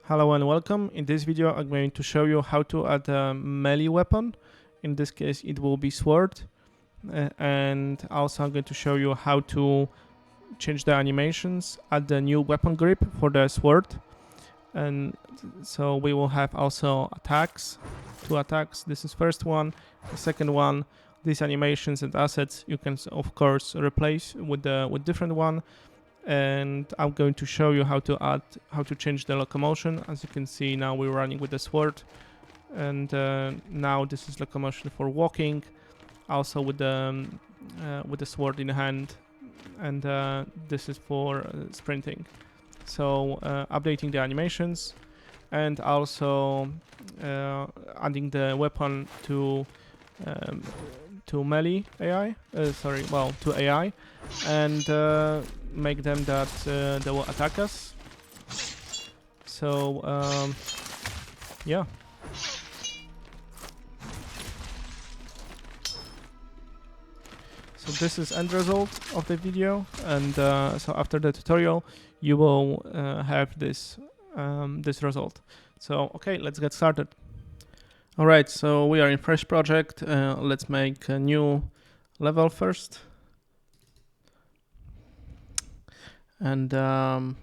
Hello and welcome. In this video I'm going to show you how to add a melee weapon. In this case it will be sword. And also I'm going to show you how to change the animations, add the new weapon grip for the sword. And so we will have also attacks, 2 attacks. This is first one. The second one, these animations and assets you can of course replace with different one. And I'm going to show you how to change the locomotion. As you can see, now we're running with the sword, and now this is locomotion for walking, also with the sword in hand, and this is for sprinting. So updating the animations, and also adding the weapon to melee AI, to AI, and make them that they will attack us. So yeah. So this is end result of the video, and so after the tutorial you will have this this result. So okay, let's get started. Alright, so we are in fresh project. Let's make a new level first. And I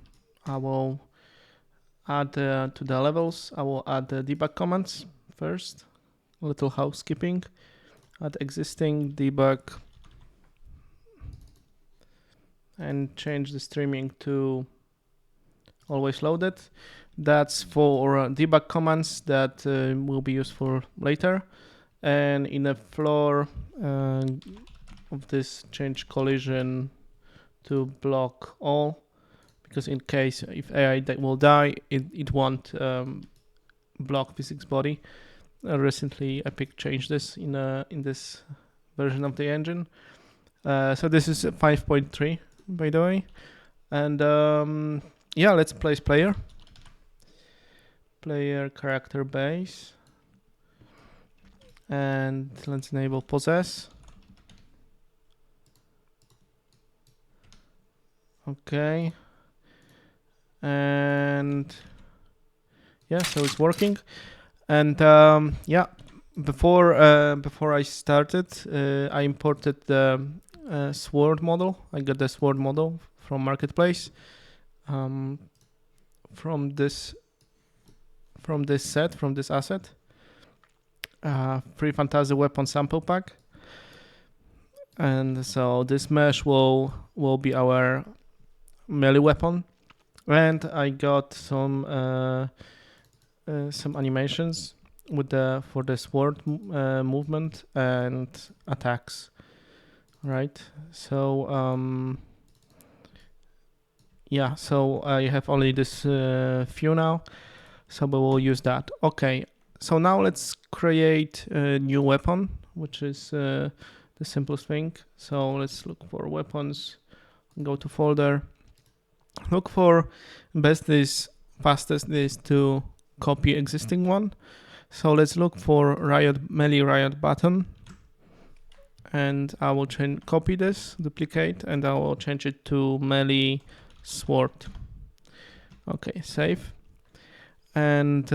will add to the levels, I will add the debug commands first. A little housekeeping. Add existing debug and change the streaming to always loaded. That's for debug commands that will be used for later. And in the floor of this, change collision to block all, because in case if AI will die, it won't block physics body. Recently Epic changed this in this version of the engine. So this is 5.3 by the way. And yeah, let's place player character base, and let's enable possess. Okay, and yeah, so it's working. And yeah, before I started, I imported the sword model. I got the sword model from marketplace, from this asset, free fantasy weapon sample pack. And so this mesh will be our melee weapon. And I got some animations for the sword movement and attacks, right? So yeah, so I have only this few now, so we will use that. Okay, so now let's create a new weapon, which is the simplest thing. So let's look for weapons, go to folder, look for fastest is to copy existing one. So let's look for melee riot button, and I will copy this, duplicate, and I will change it to melee sword. Okay, save. And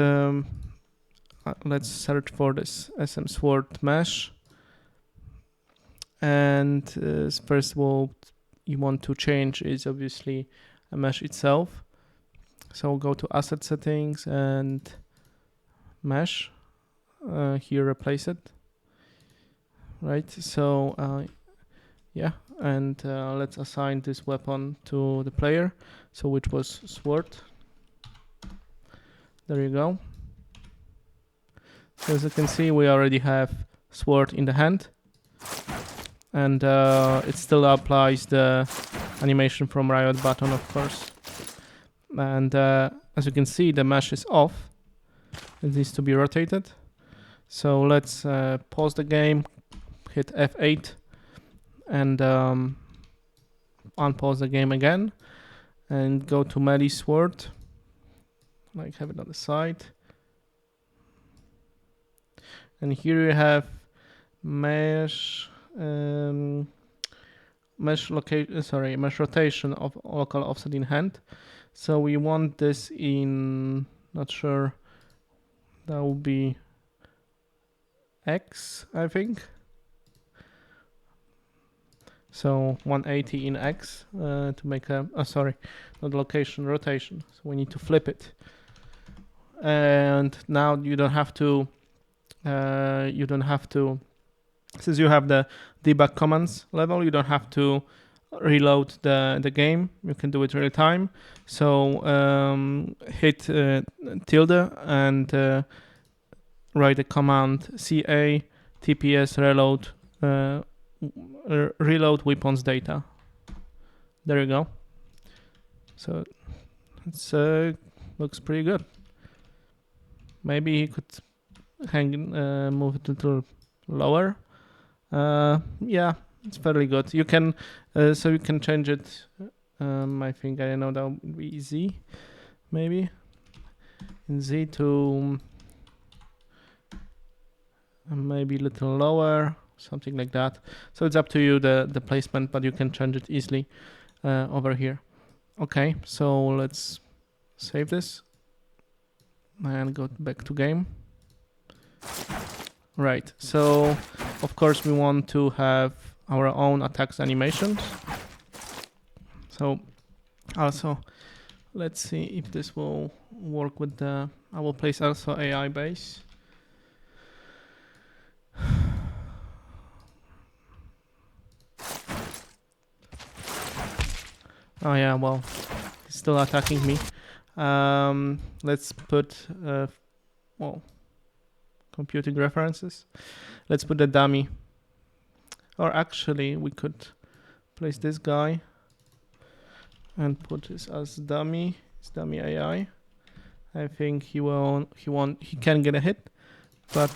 let's search for this SM sword mesh. And first of all, you want to change is obviously a mesh itself. So go to asset settings and mesh. Here replace it. Right. So yeah, and let's assign this weapon to the player. So which was sword. There you go. So as you can see, we already have sword in the hand, and it still applies the animation from riot button, of course. And as you can see, the mesh is off. It needs to be rotated. So let's pause the game, hit F8, and unpause the game again, and go to melee sword. Like have it on the side. And here you have mesh rotation of local offset in hand. So we want this in not sure. That will be X, I think. So 180 in X to make a, sorry, not location, rotation. So we need to flip it. And now you don't have to, since you have the debug commands level, you don't have to reload the game. You can do it real time. So hit tilde and write the command CA TPS reload reload weapons data. There you go. So it's looks pretty good. Maybe you could move it a little lower. Yeah, it's fairly good. You can so you can change it. I think, I don't know, that would be Z, maybe in Z to maybe a little lower, something like that. So it's up to you, the placement, but you can change it easily over here. Okay, so let's save this and go back to game. Right, so of course we want to have our own attacks animations. So also let's see if this will work with the, I will place also AI base. Oh yeah, well, he's still attacking me. Let's put, well, computing references. Let's put a dummy. Or actually, we could place this guy and put this as dummy. It's dummy AI. I think he can get a hit, but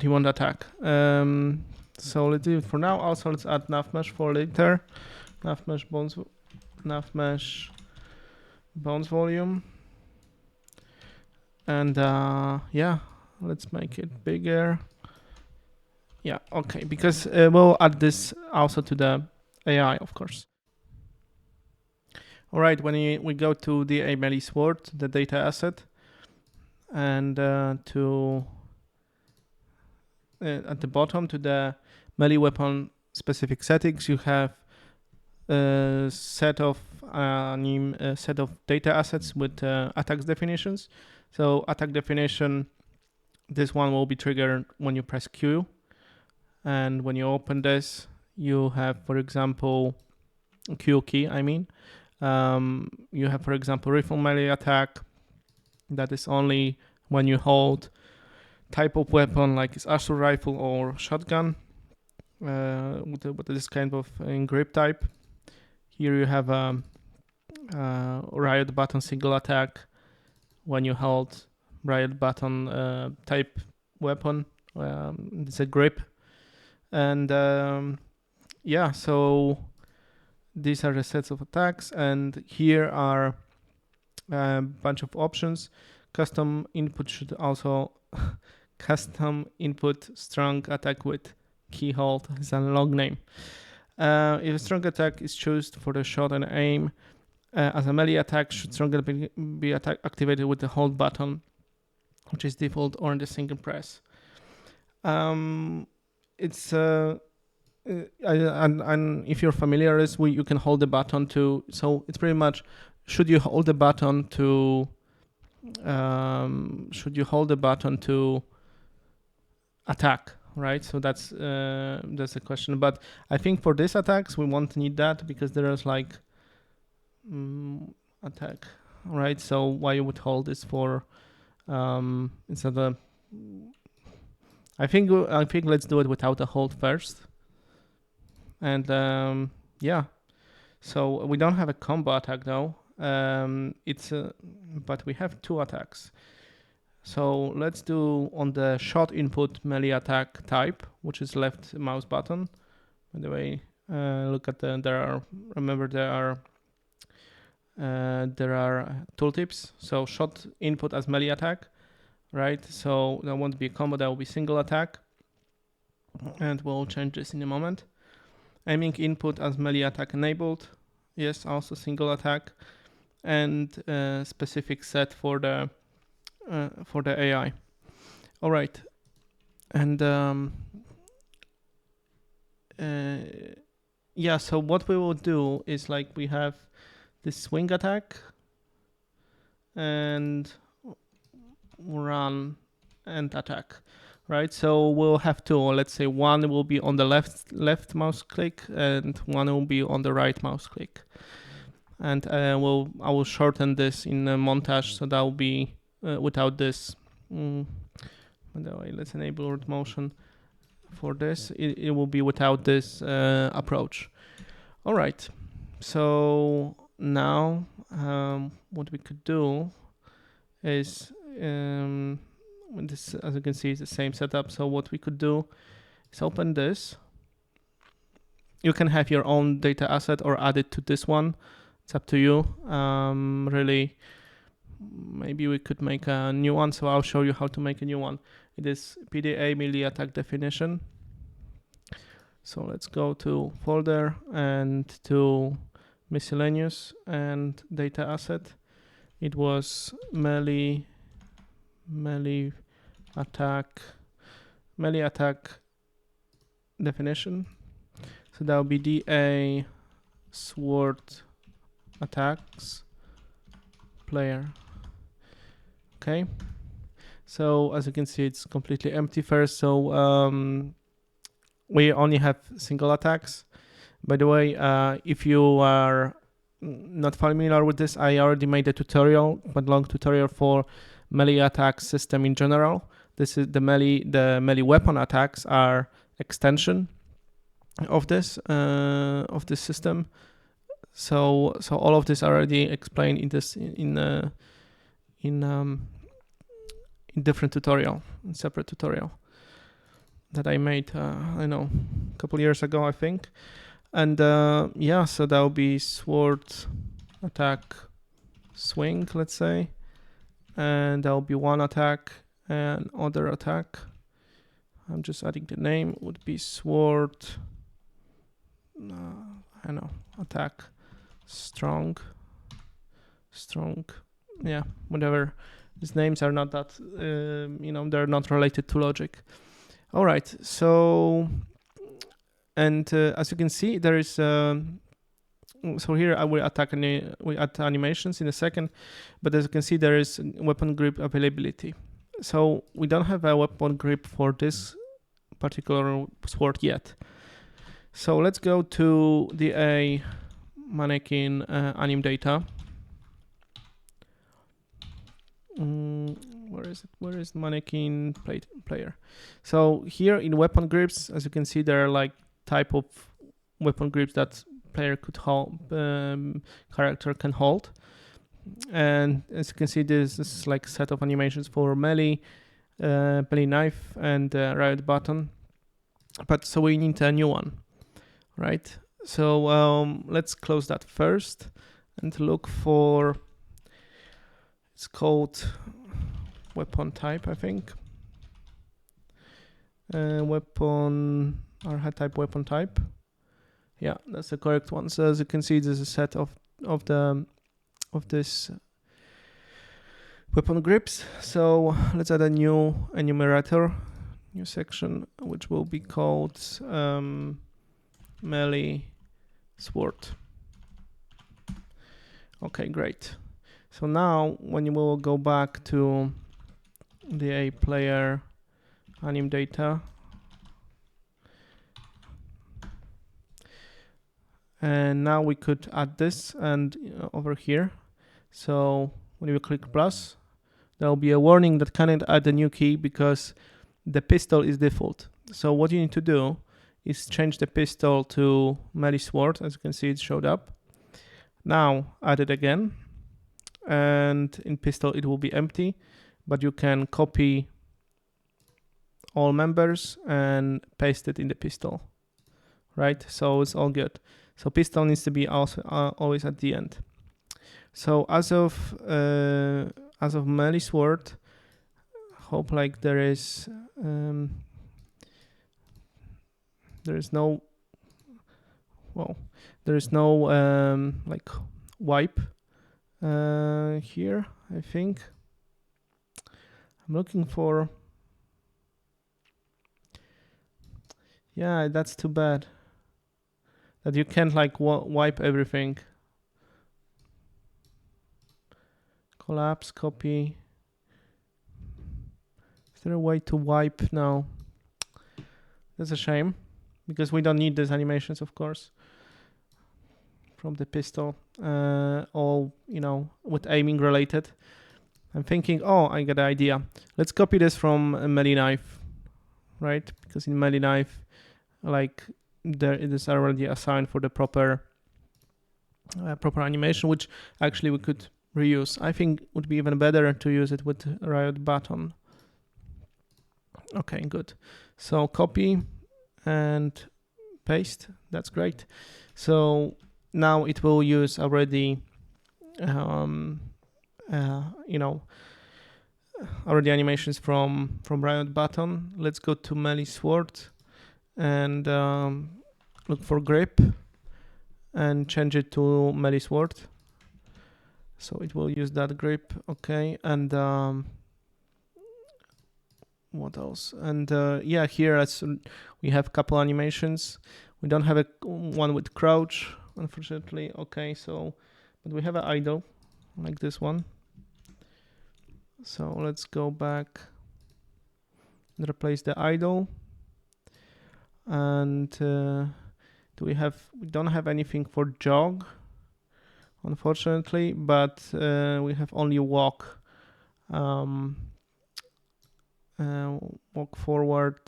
he won't attack. So let's do it for now. Also, let's add nav mesh for later. Nav mesh bounce volume. And yeah, let's make it bigger. Yeah, okay, because we'll add this also to the AI, of course. All right, when we go to the melee sword, the data asset, and to at the bottom to the melee weapon specific settings, you have a set of data assets with attacks definitions. So attack definition, this one will be triggered when you press Q, and when you open this, you have, for example, Q key. I mean, you have, for example, rifle melee attack. That is only when you hold type of weapon, like it's assault rifle or shotgun, with this kind of grip type. Here you have a riot button single attack when you hold riot button type weapon. It's a grip, and yeah, so these are the sets of attacks, and here are a bunch of options. Custom input should also custom input strong attack with key hold is a long name. If a strong attack is chosen for the shot and aim as a melee attack, should strong be activated with the hold button, which is default, or in the single press. It's and if you're familiar with, you can hold the button to. So it's pretty much, should you hold the button to attack, right? So that's the question. But I think for these attacks we won't need that, because there is like attack, right? So why you would hold this for instead of, I think let's do it without a hold first. And yeah, so we don't have a combo attack though. But we have two attacks. So let's do on the shot input melee attack type, which is left mouse button. By the way, look at there are tooltips. So shot input as melee attack, right? So that won't be a combo, that will be single attack, and we'll change this in a moment. Aiming input as melee attack enabled. Yes, also single attack, and specific set for the AI. All right, and yeah. So what we will do is like we have this swing attack and run and attack, right? So we'll have two. Let's say one will be on the left mouse click and one will be on the right mouse click. And I will shorten this in a montage, so that will be without this. By the way, let's enable root motion for this. It will be without this approach. All right. So now what we could do is this, as you can see, is the same setup. So what we could do is open this. You can have your own data asset or add it to this one. It's up to you. Really, maybe we could make a new one. So I'll show you how to make a new one. It is PDA melee attack definition. So let's go to folder and to miscellaneous and data asset. It was melee attack definition. So that will be DA sword attacks player. Okay. So as you can see, it's completely empty first. So we only have single attacks. By the way, if you are not familiar with this, I already made a tutorial, but long tutorial for melee attack system in general. This is the melee weapon attacks are extension of this system. So all of this already explained in this in different tutorial, in separate tutorial that I made I know a couple years ago, I think. And yeah, so that will be sword attack swing, let's say, and that will be one attack and other attack. I'm just adding the name, would be sword I know, attack strong, yeah, whatever. These names are not that they're not related to logic. All right, so and as you can see, there is so here I will we add animations in a second, but as you can see, there is weapon grip availability. So we don't have a weapon grip for this particular sword yet. So let's go to the mannequin anim data. Where is it? Where is mannequin player? So here in weapon grips, as you can see, there are like type of weapon grips that player could hold, character can hold. And as you can see, this is like a set of animations for melee, melee knife, and riot button. But so we need a new one, right? So let's close that first and look for, it's called weapon type, I think. Weapon, or type weapon type. Yeah, that's the correct one. So as you can see, there's a set of this weapon grips. So let's add a new enumerator, new section, which will be called melee sword. Okay, great. So now when you will go back to the player anim data, and now we could add this and over here. So when you click plus, there will be a warning that cannot add a new key because the pistol is default. So what you need to do is change the pistol to melee sword. As you can see, it showed up. Now add it again, and in pistol it will be empty, but you can copy all members and paste it in the pistol, right? So it's all good. So pistol needs to be also always at the end. So as of melee sword, hope like there is no well, there is no like wipe here, I think. I'm looking for, yeah, that's too bad that you can't like wipe everything. Collapse, copy. Is there a way to wipe now? That's a shame, because we don't need these animations, of course, from the pistol, all, you know, with aiming related. I'm thinking, oh, I got an idea. Let's copy this from a melee knife, right? Because in melee knife, like, there it is already assigned for the proper animation, which actually we could reuse. I think it would be even better to use it with Riot button. Okay, good. So copy and paste. That's great. So now it will use already, you know, already animations from Riot button. Let's go to melee sword and look for grip and change it to melee sword. So it will use that grip. Okay, and what else? And yeah, here as we have a couple animations. We don't have one with crouch, unfortunately. Okay, so but we have an idle like this one. So let's go back and replace the idle. And we don't have anything for jog, unfortunately, but we have only walk. Walk forward.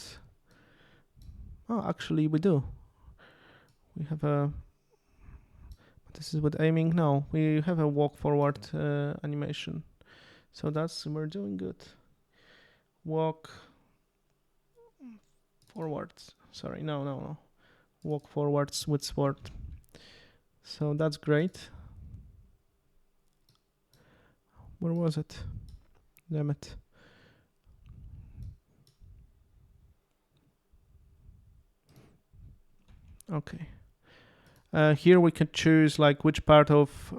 Oh, actually we do. We have a, this is with aiming. No, we have a walk forward animation. So we're doing good. Walk forwards. Sorry, no. Walk forwards with sword. So that's great. Where was it? Damn it. Okay. Here we can choose like which part of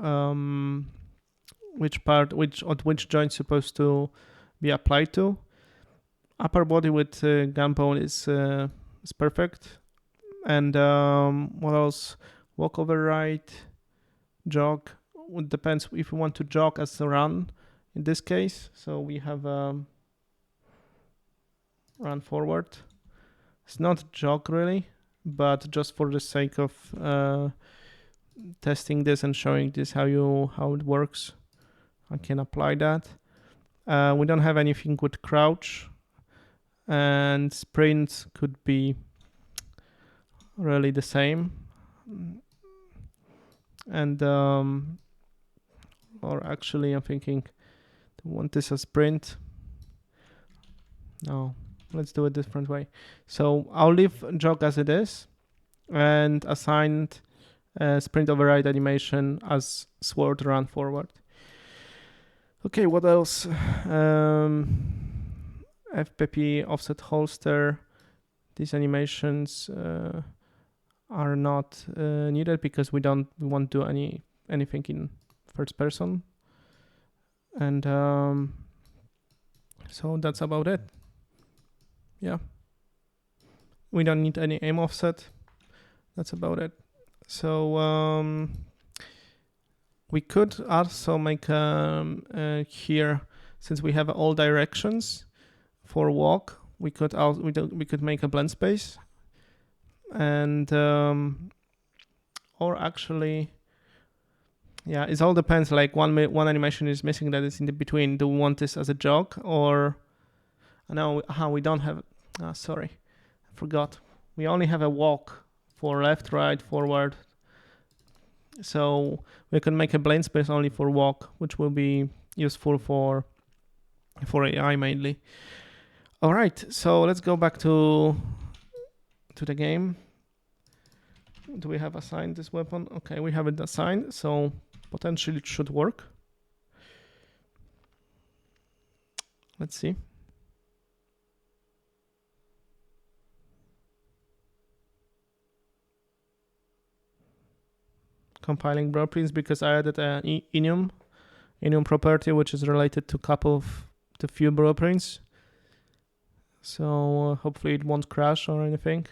which joint supposed to be applied to. Upper body with gun bone is perfect. And what else? Walk over right, jog. It depends if we want to jog as a run in this case. So we have run forward. It's not jog really, but just for the sake of testing this and showing this how it works, I can apply that. We don't have anything with crouch, and sprint could be really the same. And or actually I'm thinking, do I want this as sprint? No, let's do it different way. So I'll leave jog as it is and assign sprint override animation as sword run forward. Okay, what else? FPP offset holster. These animations are not needed because we won't do anything in first person. And so that's about it. Yeah. We don't need any aim offset. That's about it. So we could also make here, since we have all directions for walk, we could make a blend space, and or actually, yeah, it all depends. Like one animation is missing that is in the between. Do we want this as a jog or? No, we don't have. Sorry, I forgot. We only have a walk for left, right, forward. So we can make a blend space only for walk, which will be useful for AI mainly. All right, so let's go back to the game. Do we have assigned this weapon? Okay, we have it assigned, so potentially it should work. Let's see. compiling blueprints because I added an anim property which is related to the few blueprints. So hopefully it won't crash or anything.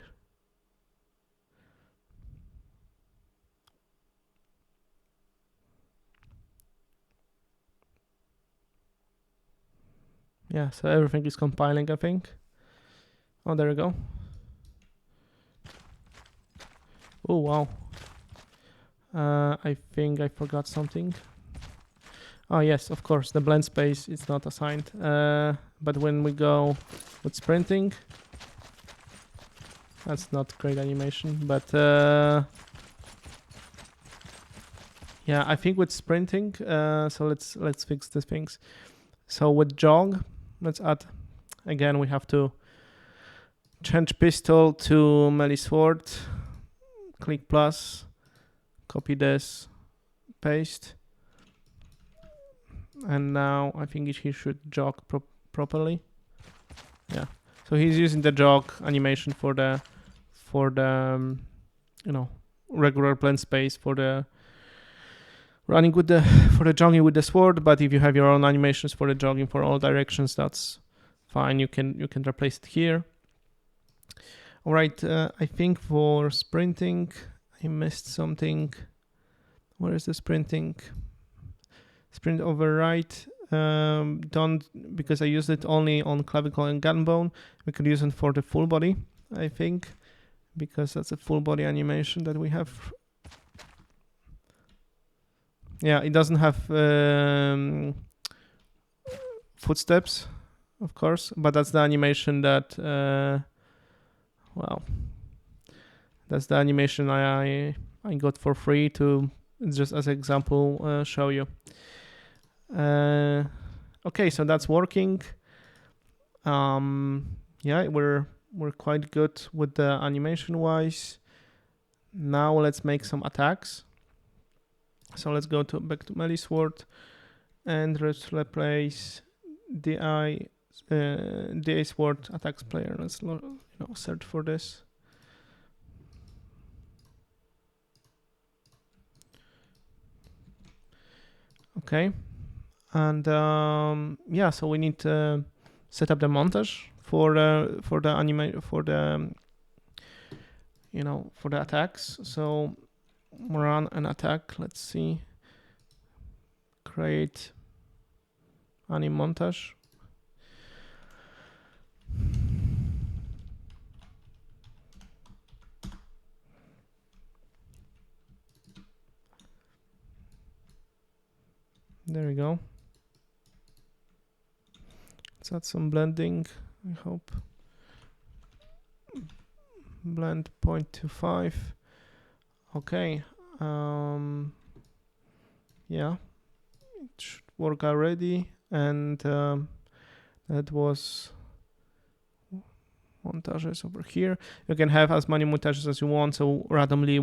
Yeah, so everything is compiling, I think. Oh, there we go. Oh, wow. I think I forgot something. Oh, yes, of course, the blend space is not assigned. But when we go with sprinting, that's not great animation, but yeah, I think with sprinting, so let's fix these things. So with jog, let's add, again, we have to change pistol to melee sword, click plus, copy this, paste. And now I think he should jog properly. Yeah, so he's using the jog animation for the you know, regular blend space for the running with the jogging with the sword. But if you have your own animations for the jogging for all directions, that's fine. You can replace it here. All right, I think for sprinting I missed something. Where is the sprinting? Sprint override. Don't, because I used it only on clavicle and gun bone. We could use it for the full body, I think, because that's a full body animation that we have. Yeah, it doesn't have footsteps, of course, but that's the animation that well, that's the animation I got for free to just as an example show you. Okay, so that's working. Yeah, we're quite good with the animation wise. Now let's make some attacks. So let's go back to melee sword and let's replace DI sword attacks player. Let's search for this. Okay, and yeah, so we need to set up the montage for the attacks. So run an attack. Let's see. Create anim montage. There we go. Let's add some blending, I hope. Blend 0.25. Okay. Yeah, it should work already. And that was montages over here. You can have as many montages as you want. So randomly,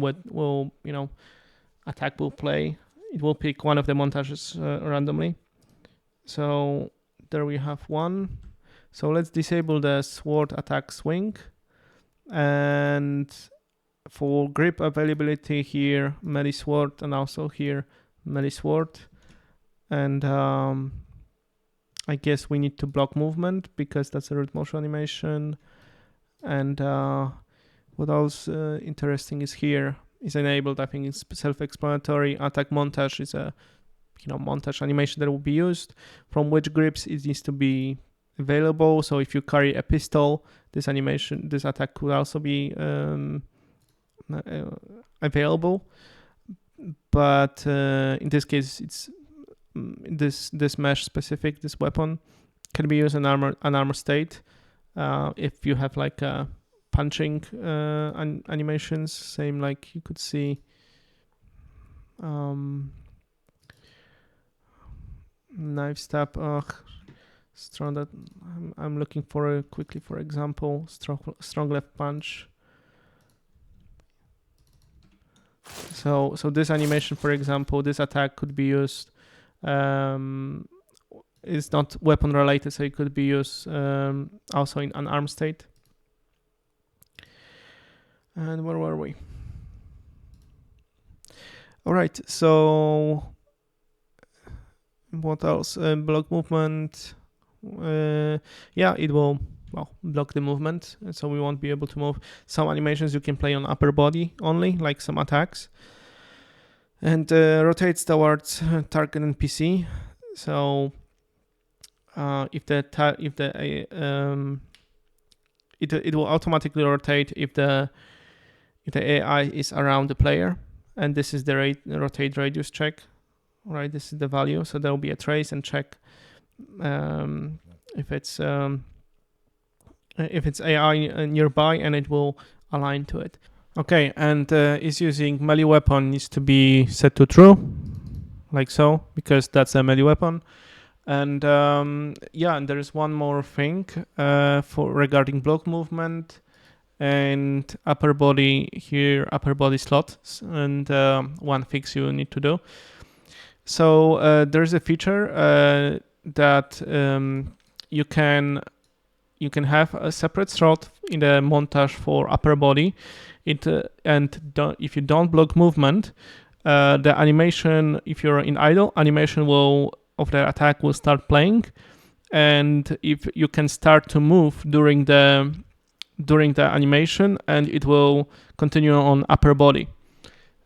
attack will play. It will pick one of the montages randomly. So there we have one. So let's disable the sword attack swing. And for grip availability here, melee sword, and also here, melee sword. And I guess we need to block movement because that's a root motion animation. And what else interesting is here is enabled. I think it's self-explanatory. Attack montage is a montage animation that will be used. From which grips it needs to be available. So if you carry a pistol, this attack could also be available. But in this case, it's this mesh specific. This weapon can be used in armor state. If you have like punching animations, same like you could see knife stab. Strong that I'm looking for quickly, for example, strong left punch. So this animation, for example, this attack could be used. Is not weapon related, so it could be used also in an arm state. And where were we? All right, so what else? Block movement. Yeah, it will block the movement, so we won't be able to move. Some animations you can play on upper body only, like some attacks, and rotates towards target NPC. So it will automatically rotate if the AI is around the player, and this is the rotate radius check. Right, this is the value, so there will be a trace and check if it's AI nearby, and it will align to it. Okay, and is using melee weapon needs to be set to true, like so, because that's a melee weapon. And yeah, and there is one more thing for regarding block movement and upper body here, upper body slots, and one fix you need to do. So there's a feature that you can have a separate slot in the montage for upper body. If you don't block movement, the animation, if you're in idle, animation of the attack will start playing, and if you can start to move during the animation, and it will continue on upper body.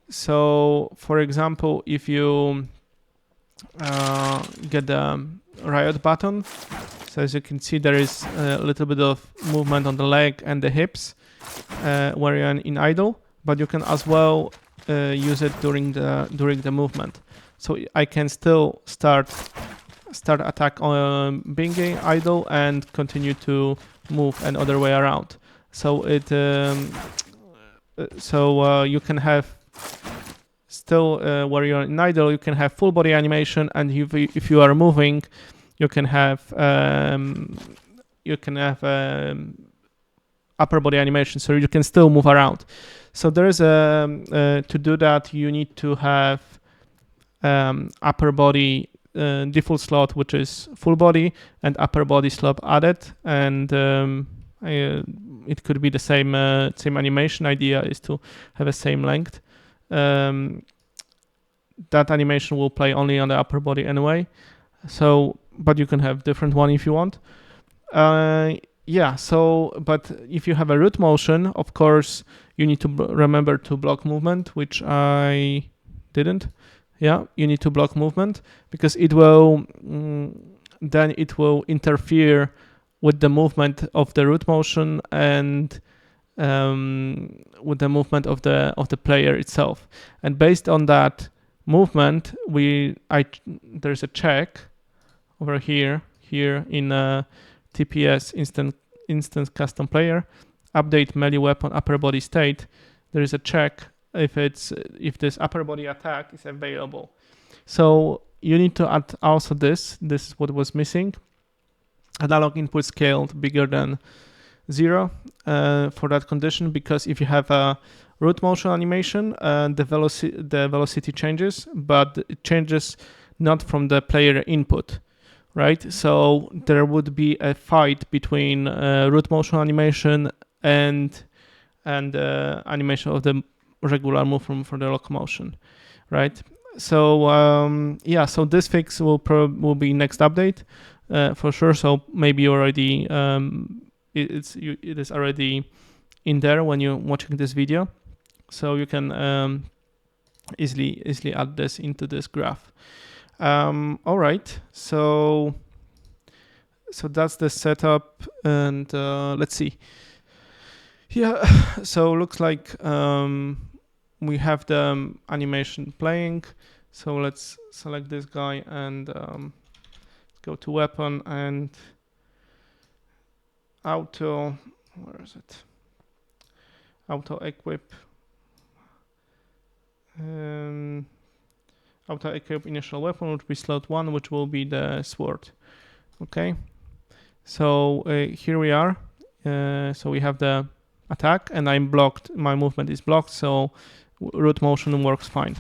So, for example, if you get the riot button, so as you can see, there is a little bit of movement on the leg and the hips where you're in idle, but you can as well use it during the movement. So I can still start attack on being idle and continue to move and other way around. So you can have still where you're in idle, you can have full body animation, and if you are moving, you can have upper body animation, so you can still move around. So there is to do that, you need to have upper body default slot, which is full body, and upper body slot added, and it could be the same animation. Idea is to have a same length. That animation will play only on the upper body anyway. So, but you can have different one if you want. Yeah. So, but if you have a root motion, of course, you need to remember to block movement, which I didn't. Yeah, you need to block movement because it will then it will interfere with the movement of the root motion and with the movement of the player itself. And based on that movement, there's a check over here in TPS instance custom player, update melee weapon upper body state. There is a check if this upper body attack is available. So you need to add also this is what was missing. Analog input scaled bigger than 0 for that condition, because if you have a root motion animation, the velocity changes, but it changes not from the player input, right? So there would be a fight between root motion animation and animation of the regular movement for the locomotion, right? So yeah, so this fix will be next update for sure. So maybe you already it is already in there when you're watching this video, so you can easily add this into this graph. All right, so that's the setup, and let's see. Yeah, so looks like we have the animation playing. So let's select this guy and go to weapon and auto, where is it? Auto equip. Auto equip initial weapon would be slot 1, which will be the sword. Okay, so here we are. So we have the attack, and I'm blocked. My movement is blocked, so root motion works fine,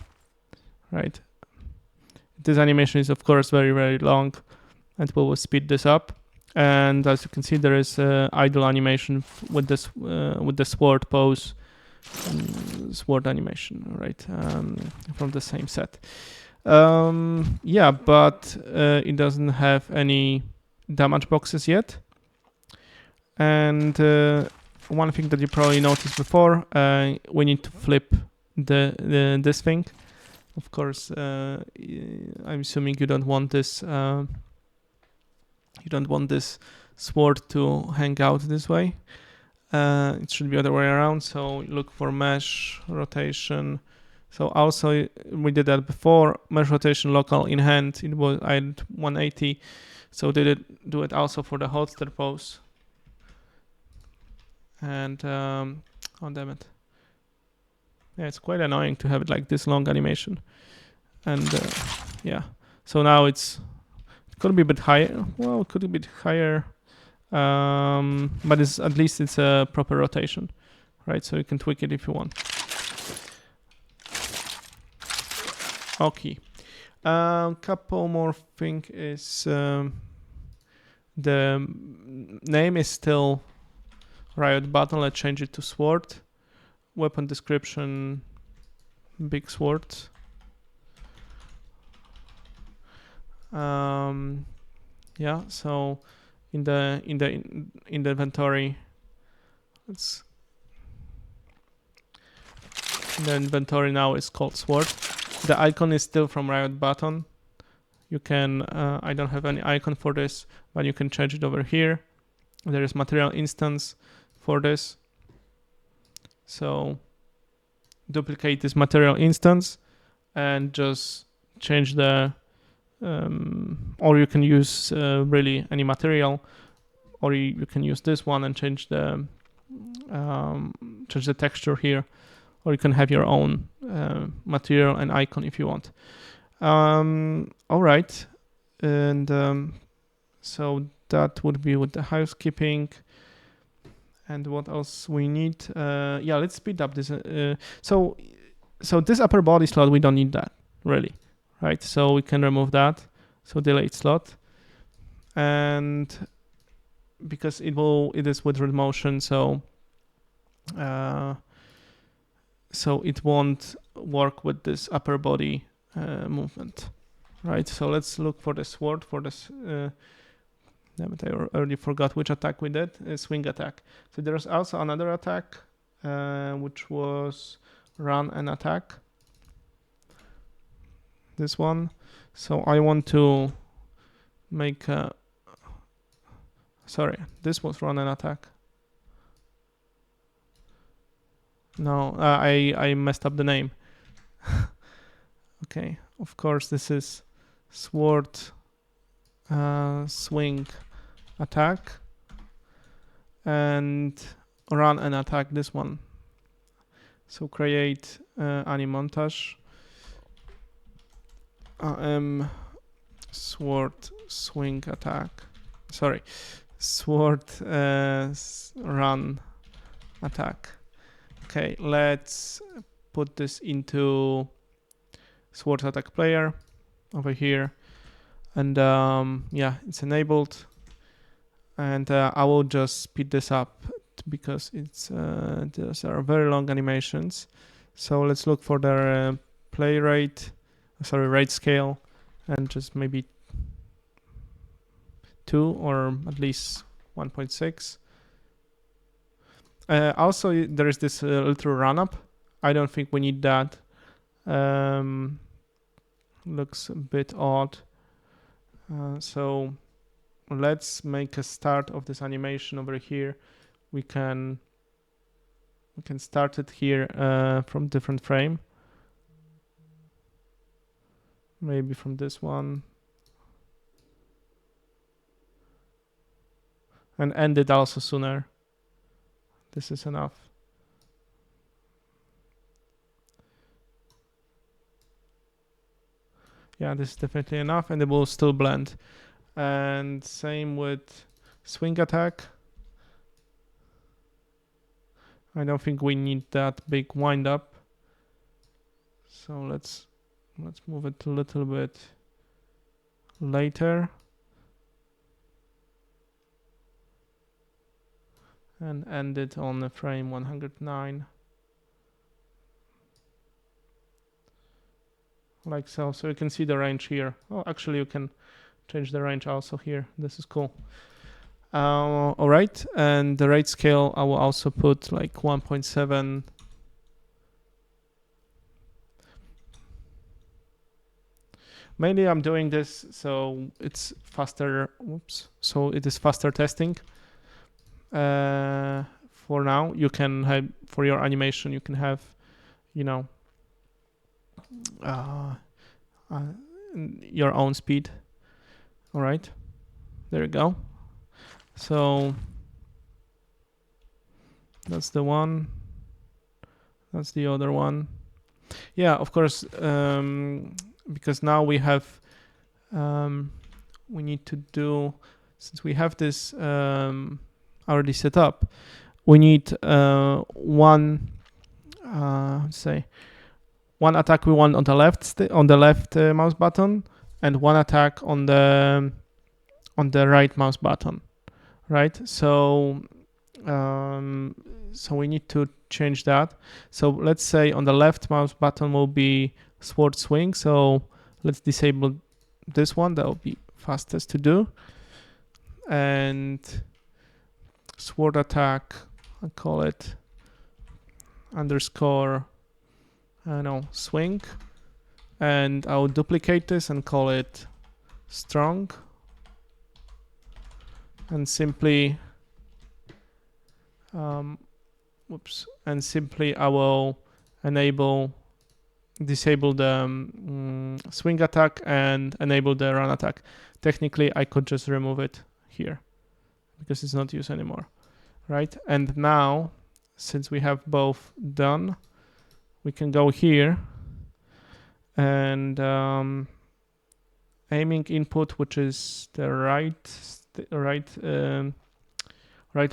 right? This animation is of course very, very long, and we will speed this up. And as you can see, there is idle animation with this with the sword pose sword animation, right? From the same set. Yeah, but it doesn't have any damage boxes yet. And one thing that you probably noticed before, we need to flip this thing. Of course, I'm assuming you don't want this. You don't want this sword to hang out this way. It should be the other way around. So look for mesh rotation. So also we did that before. Mesh rotation local in hand. It was I had 180. So did it do it also for the holster pose. And oh damn it. Yeah, it's quite annoying to have it like this long animation. And yeah, so now it could be a bit higher. Well, it could be a bit higher, but at least it's a proper rotation, right? So you can tweak it if you want. Okay. Couple more thing is the name is still Riot Button. Let's change it to Sword. Weapon description, big sword. Yeah, so in the inventory, the inventory now is called sword. The icon is still from Riot Button. You can I don't have any icon for this, but you can change it over here. There is material instance for this. So duplicate this material instance and just change the or you can use really any material, or you can use this one and change the texture here, or you can have your own material and icon if you want. All right, and so that would be with the housekeeping. And what else we need? Yeah, let's speed up this. So this upper body slot, we don't need that really, right? So we can remove that. So delayed slot, and because it is with real motion, so it won't work with this upper body movement, right? So let's look for the sword for this. Damn it, I already forgot which attack we did. Swing attack. So there's also another attack, which was run and attack. This one. So I want to make a... Sorry, this was run and attack. No, I messed up the name. Okay, of course this is sword swing attack and run and attack this one. So create anim montage sword swing attack. Sorry, sword run attack. Okay, let's put this into sword attack player over here. And yeah, it's enabled, and I will just speed this up because it's these are very long animations. So let's look for the rate scale, and just maybe 2 or at least 1.6. Also, there is this little run up. I don't think we need that. Looks a bit odd. So let's make a start of this animation over here. We can start it here from different frame. Maybe from this one. And end it also sooner. This is enough. Yeah, this is definitely enough, and it will still blend. And same with swing attack. I don't think we need that big wind up. So let's move it a little bit later. And end it on the frame 109. like so. So you can see the range here. Oh, actually you can change the range also here. This is cool. All right, and the rate scale I will also put like 1.7. Mainly I'm doing this so it's faster. Whoops. So it is faster testing. For now, you can have for your animation. You can have, you know, uh, your own speed. All right, there you go. So that's the one. That's the other one. Yeah, of course. Because now we have, we need to do, since we have this already set up, we need one attack we want on the left mouse button, and one attack on the right mouse button, right? So so we need to change that. So let's say on the left mouse button will be sword swing. So let's disable this one. That will be fastest to do. And sword attack, I call it underscore, swing. And I'll duplicate this and call it strong. And simply, and simply I will disable the swing attack and enable the run attack. Technically, I could just remove it here because it's not used anymore, right? And now, since we have both done, we can go here and aiming input, which is the right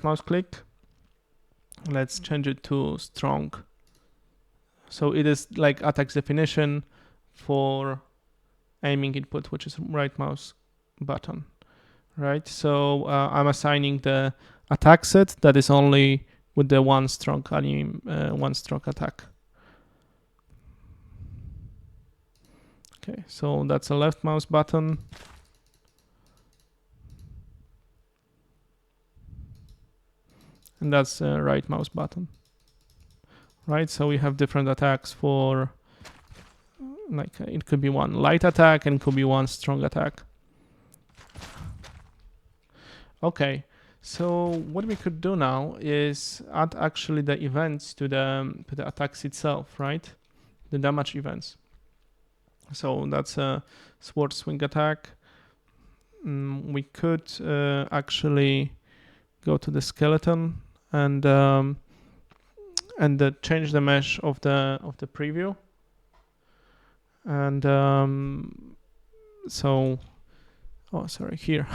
mouse click. Let's change it to strong. So it is like attack's definition for aiming input, which is right mouse button, right? So I'm assigning the attack set that is only with the one strong attack. Okay, so that's a left mouse button. And that's a right mouse button, right? So we have different attacks for, like, it could be one light attack and it could be one strong attack. Okay, so what we could do now is add actually the events to the attacks itself, right? The damage events. So that's a sword swing attack. We could actually go to the skeleton and change the mesh of the preview, and here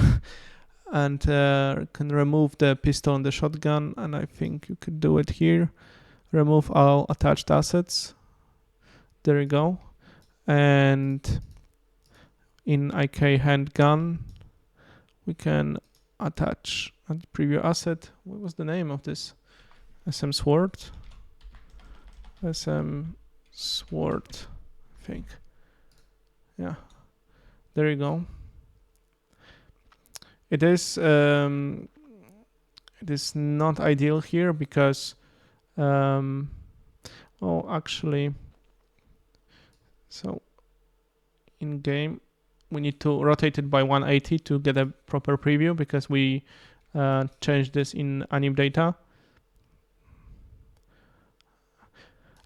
and can remove the pistol and the shotgun, and I think you could do it here. Remove all attached assets. There you go. And in IK handgun we can attach a preview asset. What was the name of this? SM sword, I think. Yeah, there you go. It is not ideal here because actually, so in game we need to rotate it by 180 to get a proper preview because we changed this in anim data.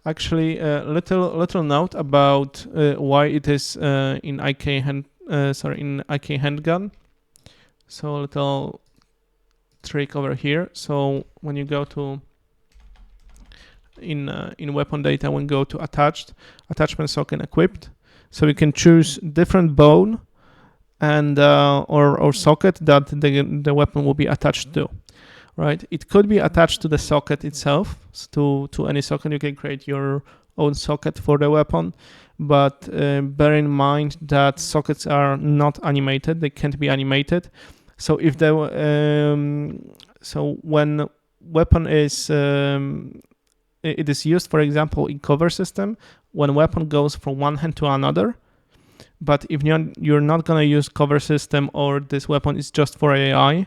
Actually, little note about why it is in IK handgun. So a little trick over here. So when you go to in weapon data, when you go to attachment socket equipped, so you can choose different bone and or socket that the weapon will be attached to, right? It could be attached to the socket itself, to any socket. You can create your own socket for the weapon, but bear in mind that sockets are not animated. They can't be animated. So if when weapon is it is used, for example, in cover system when weapon goes from one hand to another. But if you're not gonna use cover system, or this weapon is just for AI,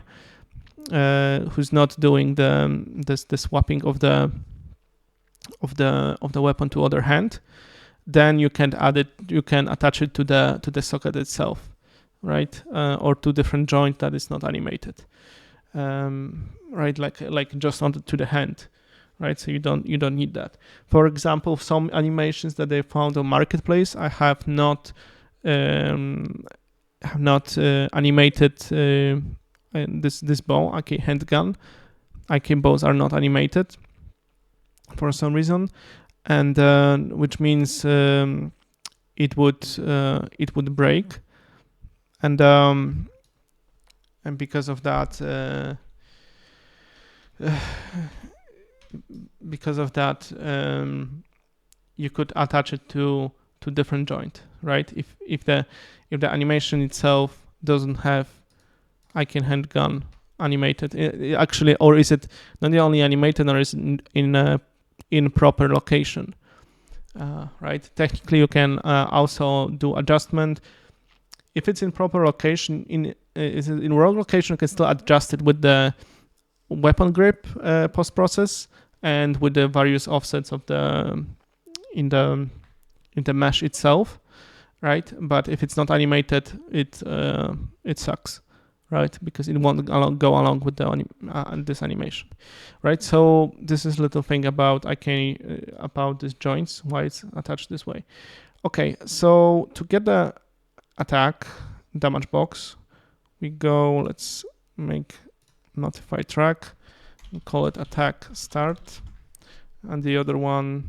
who's not doing the swapping of the weapon to other hand, then you can add it. You can attach it to the socket itself, right? Or to different joint that is not animated, right? Like just to the hand, right? So you don't need that. For example, some animations that they found on Marketplace, I have not animated this bow, AK handgun. AK bows are not animated for some reason, and which means it would break, and because of that you could attach it to different joint, right? If the animation itself doesn't have icon handgun animated, actually, or is it not only animated, or is it in proper location, right? Technically, you can also do adjustment. If it's in proper location, is it in wrong location, you can still adjust it with the weapon grip post process and with the various offsets of the in the mesh itself, right? But if it's not animated, it sucks, right? Because it won't go along with the this animation, right? So this is a little thing about about these joints, why it's attached this way. Okay, so to get the attack damage box, we go. Let's make notify track and call it attack start, and the other one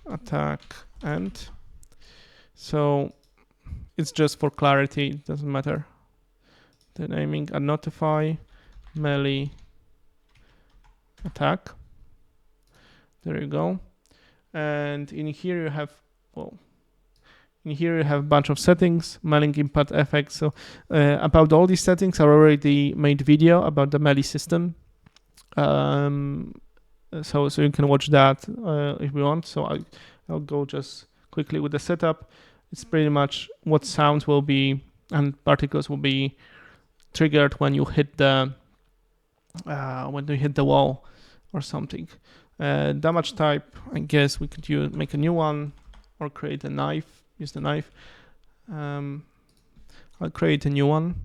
attack end. So it's just for clarity, it doesn't matter the naming. And notify melee attack. There you go. And in here you have, well, in here you have a bunch of settings, melee impact effects. So about all these settings, I already made video about the melee system. So you can watch that if you want. So I'll go just quickly with the setup. It's pretty much what sounds will be and particles will be triggered when you hit the wall or something. Damage type, I guess we could make a new one or create a knife. Use the knife. I'll create a new one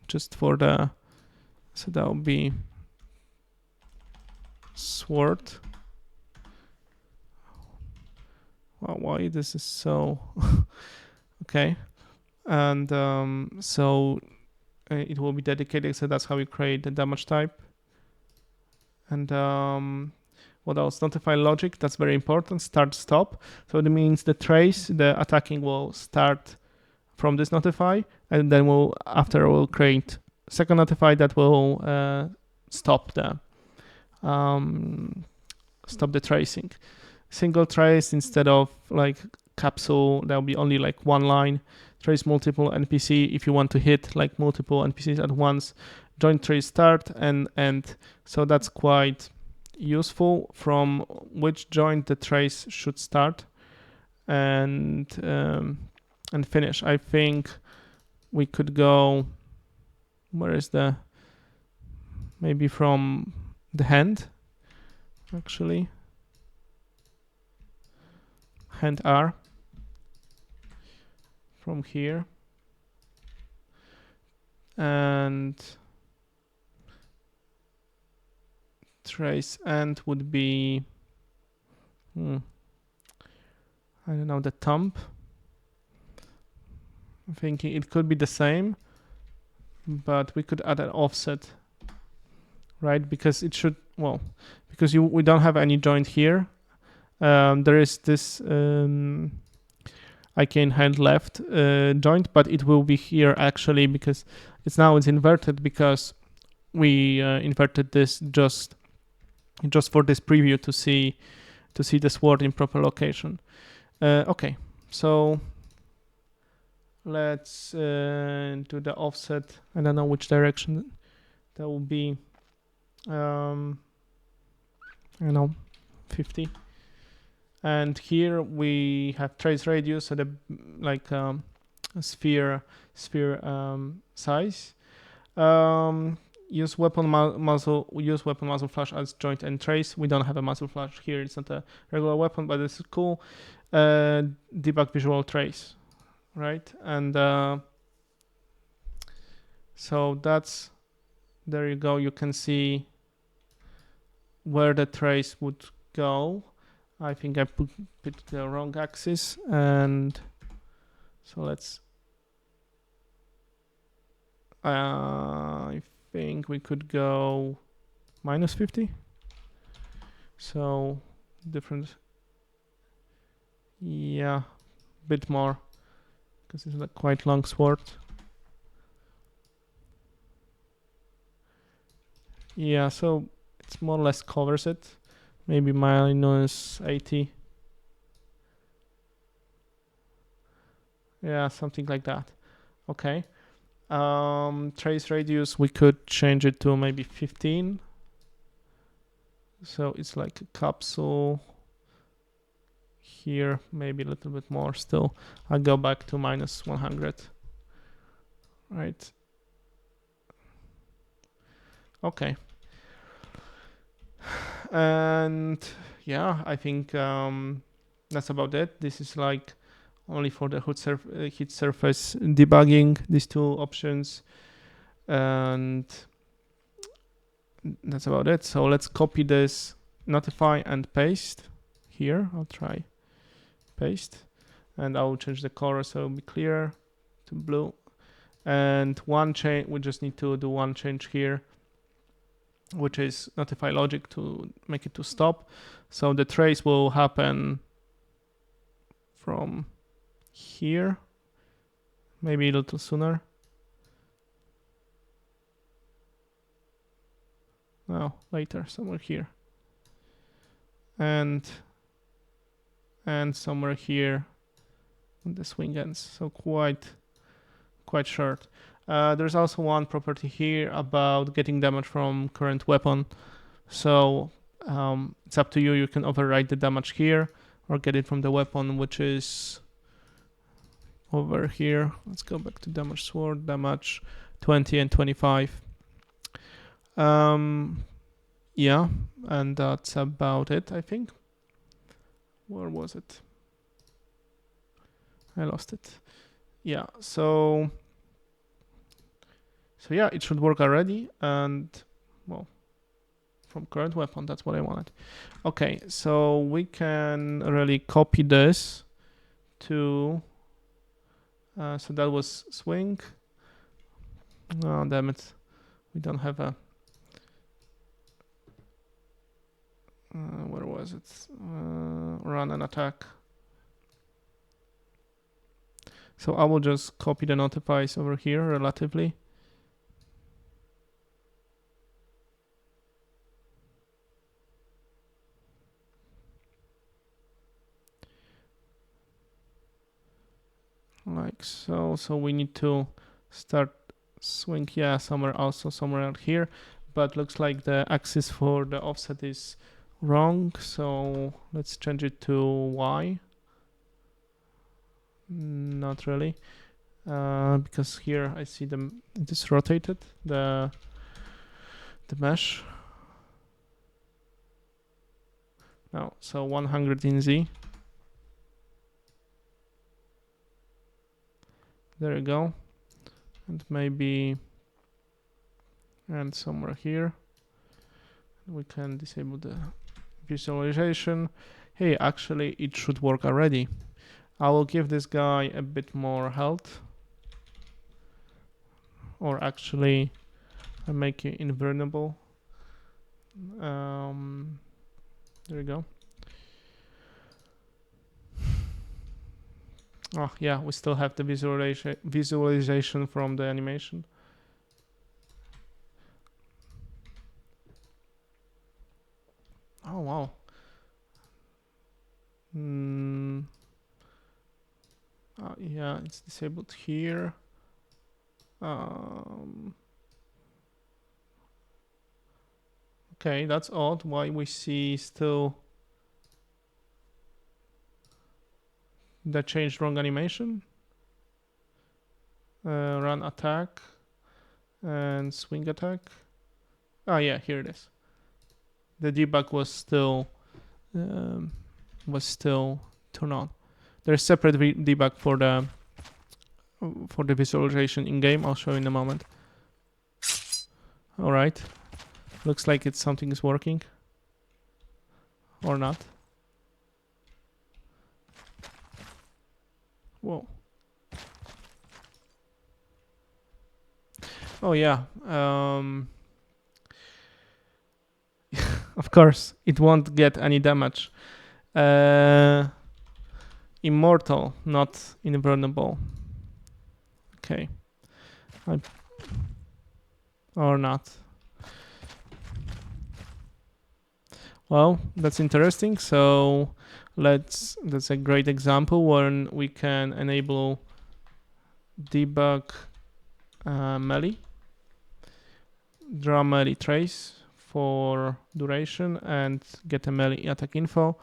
just for so that will be sword. Wow, why this is so okay? And so it will be dedicated. So that's how we create the damage type. And what else? Notify logic. That's very important. Start stop. So it means the trace, the attacking will start from this notify, and then we'll create second notify that will stop the tracing. Single trace instead of like capsule, there'll be only like one line. Trace multiple NPC if you want to hit like multiple NPCs at once. Joint trace start and end. So that's quite useful from which joint the trace should start and finish. I think we could go, where is maybe from the hand, actually. Hand R from here, and trace end would be I don't know, the thumb. I'm thinking it could be the same, but we could add an offset, right? Because it should, well, because we don't have any joint here. There is this icon hand left joint, but it will be here actually because it's inverted because we inverted this just for this preview to see the sword in proper location. Okay, so let's do the offset. I don't know which direction that will be. I don't know, 50. And here we have trace radius, so the sphere size. Use weapon muzzle flash as joint and trace. We don't have a muzzle flash here. It's not a regular weapon, but this is cool. Debug visual trace, right? And so there you go. You can see where the trace would go. I think I put the wrong axis, and so let's. I think we could go -50. So different. Yeah, bit more because it's a quite long sword. Yeah, so it's more or less covers it. Maybe -80. Yeah, something like that. Okay. Trace radius, we could change it to maybe 15. So it's like a capsule. Here, maybe a little bit more still. I'll go back to -100. Right. Okay. And yeah, I think that's about it. This is like only for the heat surface debugging, these two options. And that's about it. So let's copy this, notify, and paste here. I'll try paste, and I'll change the color so it'll be clear to blue. And one change, we just need to do one change here, which is notify logic to make it to stop. So the trace will happen from here, maybe a little sooner. No, later, somewhere here. And somewhere here when the swing ends. So quite short. There's also one property here about getting damage from current weapon. So it's up to you. You can override the damage here or get it from the weapon, which is over here. Let's go back to damage sword, damage 20 and 25. Yeah, and that's about it, I think. Where was it? I lost it. Yeah, so yeah, it should work already, and well, from current weapon, that's what I wanted. Okay, so we can really copy this to so that was swing. Oh, damn it, we don't have a where was it? Run and attack. So I will just copy the notifies over here relatively. Like so. So we need to start swing, yeah, somewhere out here. But looks like the axis for the offset is wrong. So let's change it to Y. Not really. Because here I see it is rotated, the mesh. Now, so 100 in Z. There you go. And maybe, and somewhere here, we can disable the visualization. Hey, actually, it should work already. I will give this guy a bit more health. Or actually, I make it invulnerable. There we go. Oh yeah, we still have the visualization from the animation. Oh wow. Yeah, it's disabled here. Okay, that's odd. Why we see still That changed wrong animation. Run attack and swing attack. Oh yeah, here it is. The debug was still turned on. There's separate debug for the visualization in game. I'll show you in a moment. All right, looks like something is working or not. Whoa. Oh yeah. Of course, it won't get any damage. Immortal, not invulnerable. Okay. Or not. Well, that's interesting. So that's a great example when we can enable debug melee, draw melee trace for duration and get a melee attack info.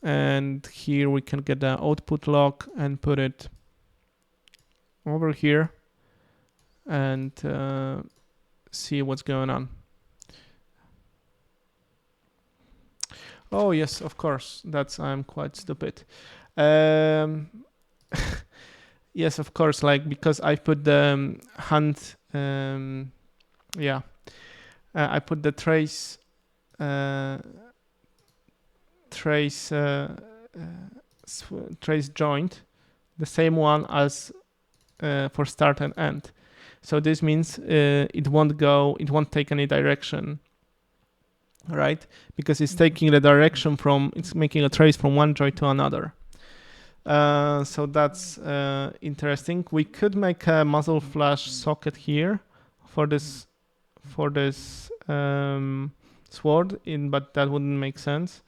And here we can get the output log and put it over here and see what's going on. Oh yes, of course. I'm quite stupid. Yes, of course. Like because I put the hand. Yeah, I put the trace joint, the same one as for start and end. So this means it won't take any direction, right? Because it's taking the direction it's making a trace from one joint to another. So that's interesting. We could make a muzzle flash socket here for this sword, but that wouldn't make sense.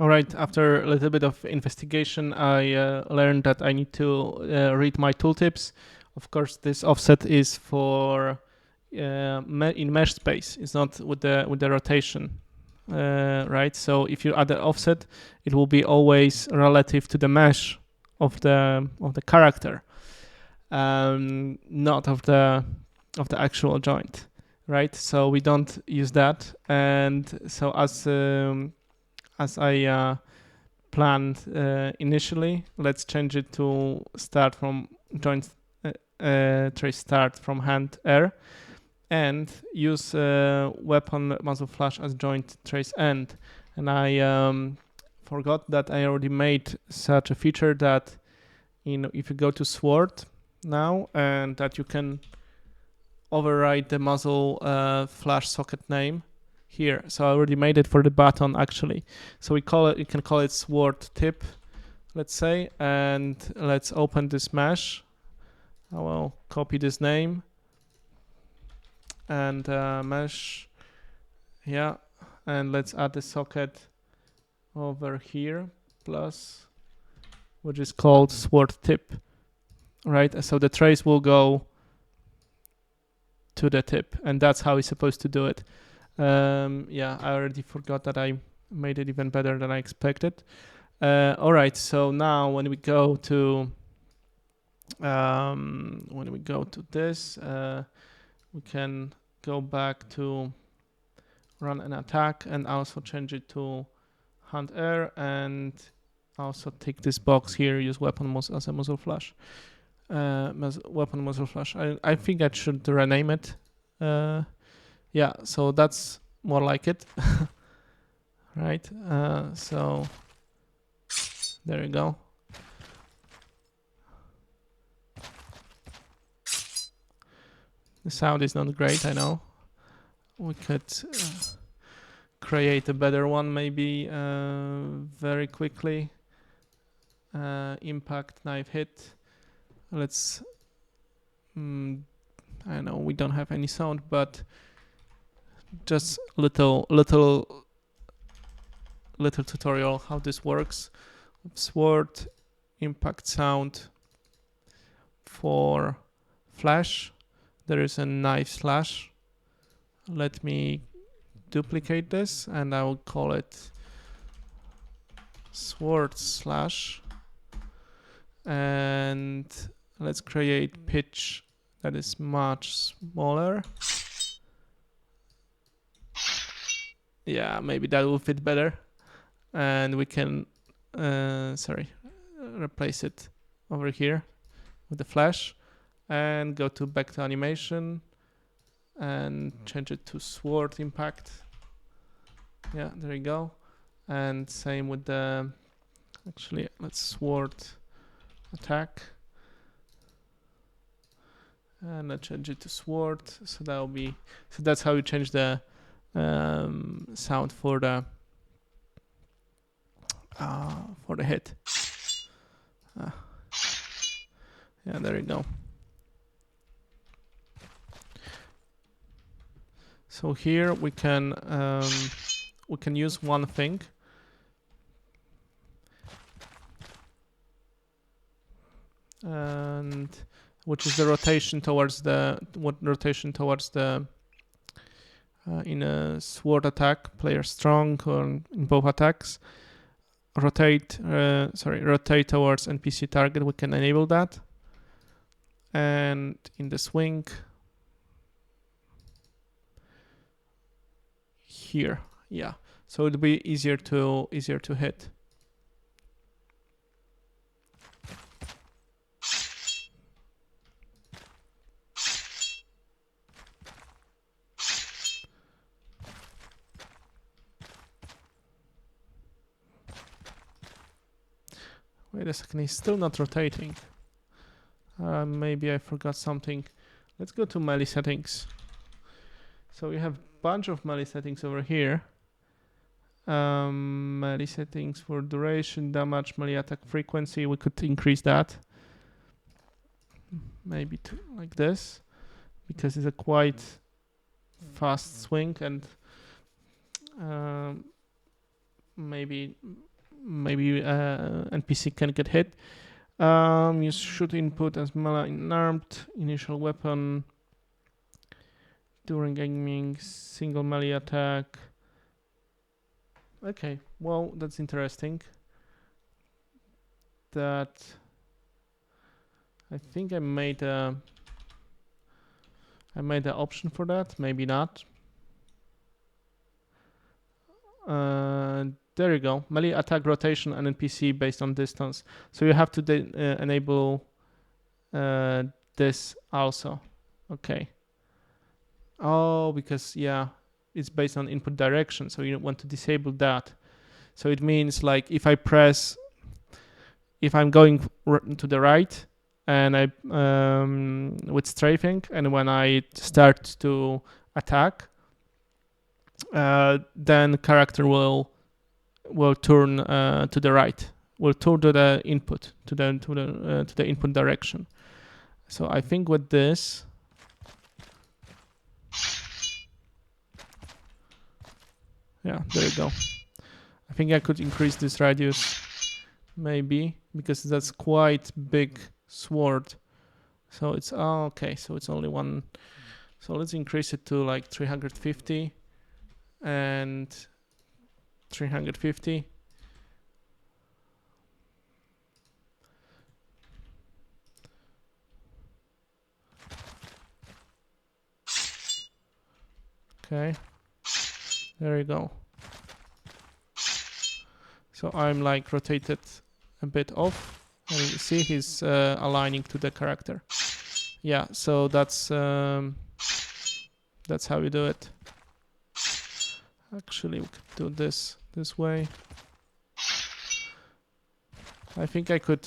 All right, after a little bit of investigation, I learned that I need to read my tooltips. Of course, this offset is for in mesh space. It's not with the rotation, right? So if you add the offset, it will be always relative to the mesh of the character, not of the actual joint, right? So we don't use that, and so as I planned initially, let's change it to start from joint trace start from hand air, and use weapon muzzle flash as joint trace end. And I forgot that I already made such a feature that if you go to sword now, and that you can override the muzzle flash socket name here. So I already made it for the button actually. So you can call it sword tip, let's say, and let's open this mesh. I will copy this name and mesh, yeah, and let's add the socket over here plus, which is called sword tip, right? So the trace will go to the tip, and that's how it's supposed to do it. Yeah, I already forgot that I made it even better than I expected. All right, so now when we go to this, we can go back to run an attack and also change it to hand air, and also take this box here, use weapon as a muzzle flash. Weapon muzzle flash. I think I should rename it. Yeah, so that's more like it. Right, so there you go. The sound is not great, I know. We could create a better one maybe very quickly. Impact, knife hit. Let's I know we don't have any sound, but just little tutorial how this works. Sword, impact sound for flash. There is a knife slash. Let me duplicate this and I will call it sword slash. And let's create pitch that is much smaller. Yeah, maybe that will fit better. And we can, replace it over here with the flash and go to back to animation and change it to sword impact. Yeah, there you go. And same with the, actually, let's sword attack. And I change it to sword. So that will be, so that's how you change the sound for the hit. Yeah, there you go. So here we can use one thing. And which is the rotation towards the in a sword attack, player strong, or in both attacks. Rotate towards NPC target. We can enable that. And in the swing here, yeah. So it'll be easier to hit. Wait a second, he's still not rotating. Maybe I forgot something. Let's go to melee settings. So we have a bunch of melee settings over here. Melee settings for duration, damage, melee attack frequency. We could increase that. Maybe to like this, because it's a quite fast swing, and maybe NPC can get hit. You should input as melee unarmed initial weapon during aiming, single melee attack. Okay, well, that's interesting. That I think I made an option for that. Maybe not. There you go. Melee attack rotation and NPC based on distance. So you have to enable this also. Okay. Oh, because yeah, it's based on input direction. So you want to disable that. So it means like if I'm going to the right and I with strafing, and when I start to attack, then character will turn to the right, will turn to the input, to the input direction. So I think with this, yeah, there you go. I think I could increase this radius, maybe, because that's quite big sword. So it's okay. So it's only one. So let's increase it to like 350 and 350. Okay, there you go. So I'm like rotated a bit off, and you see he's aligning to the character. Yeah, so that's how you do it. Actually, we could do this way. I think I could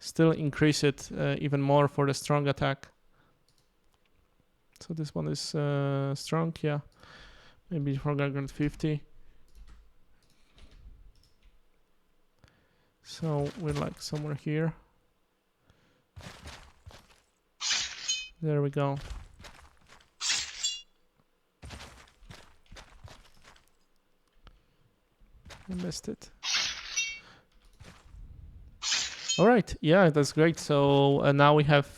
still increase it even more for the strong attack. So this one is strong, yeah. Maybe 450. So we're like somewhere here. There we go. I missed it. All right, yeah, that's great. So now we have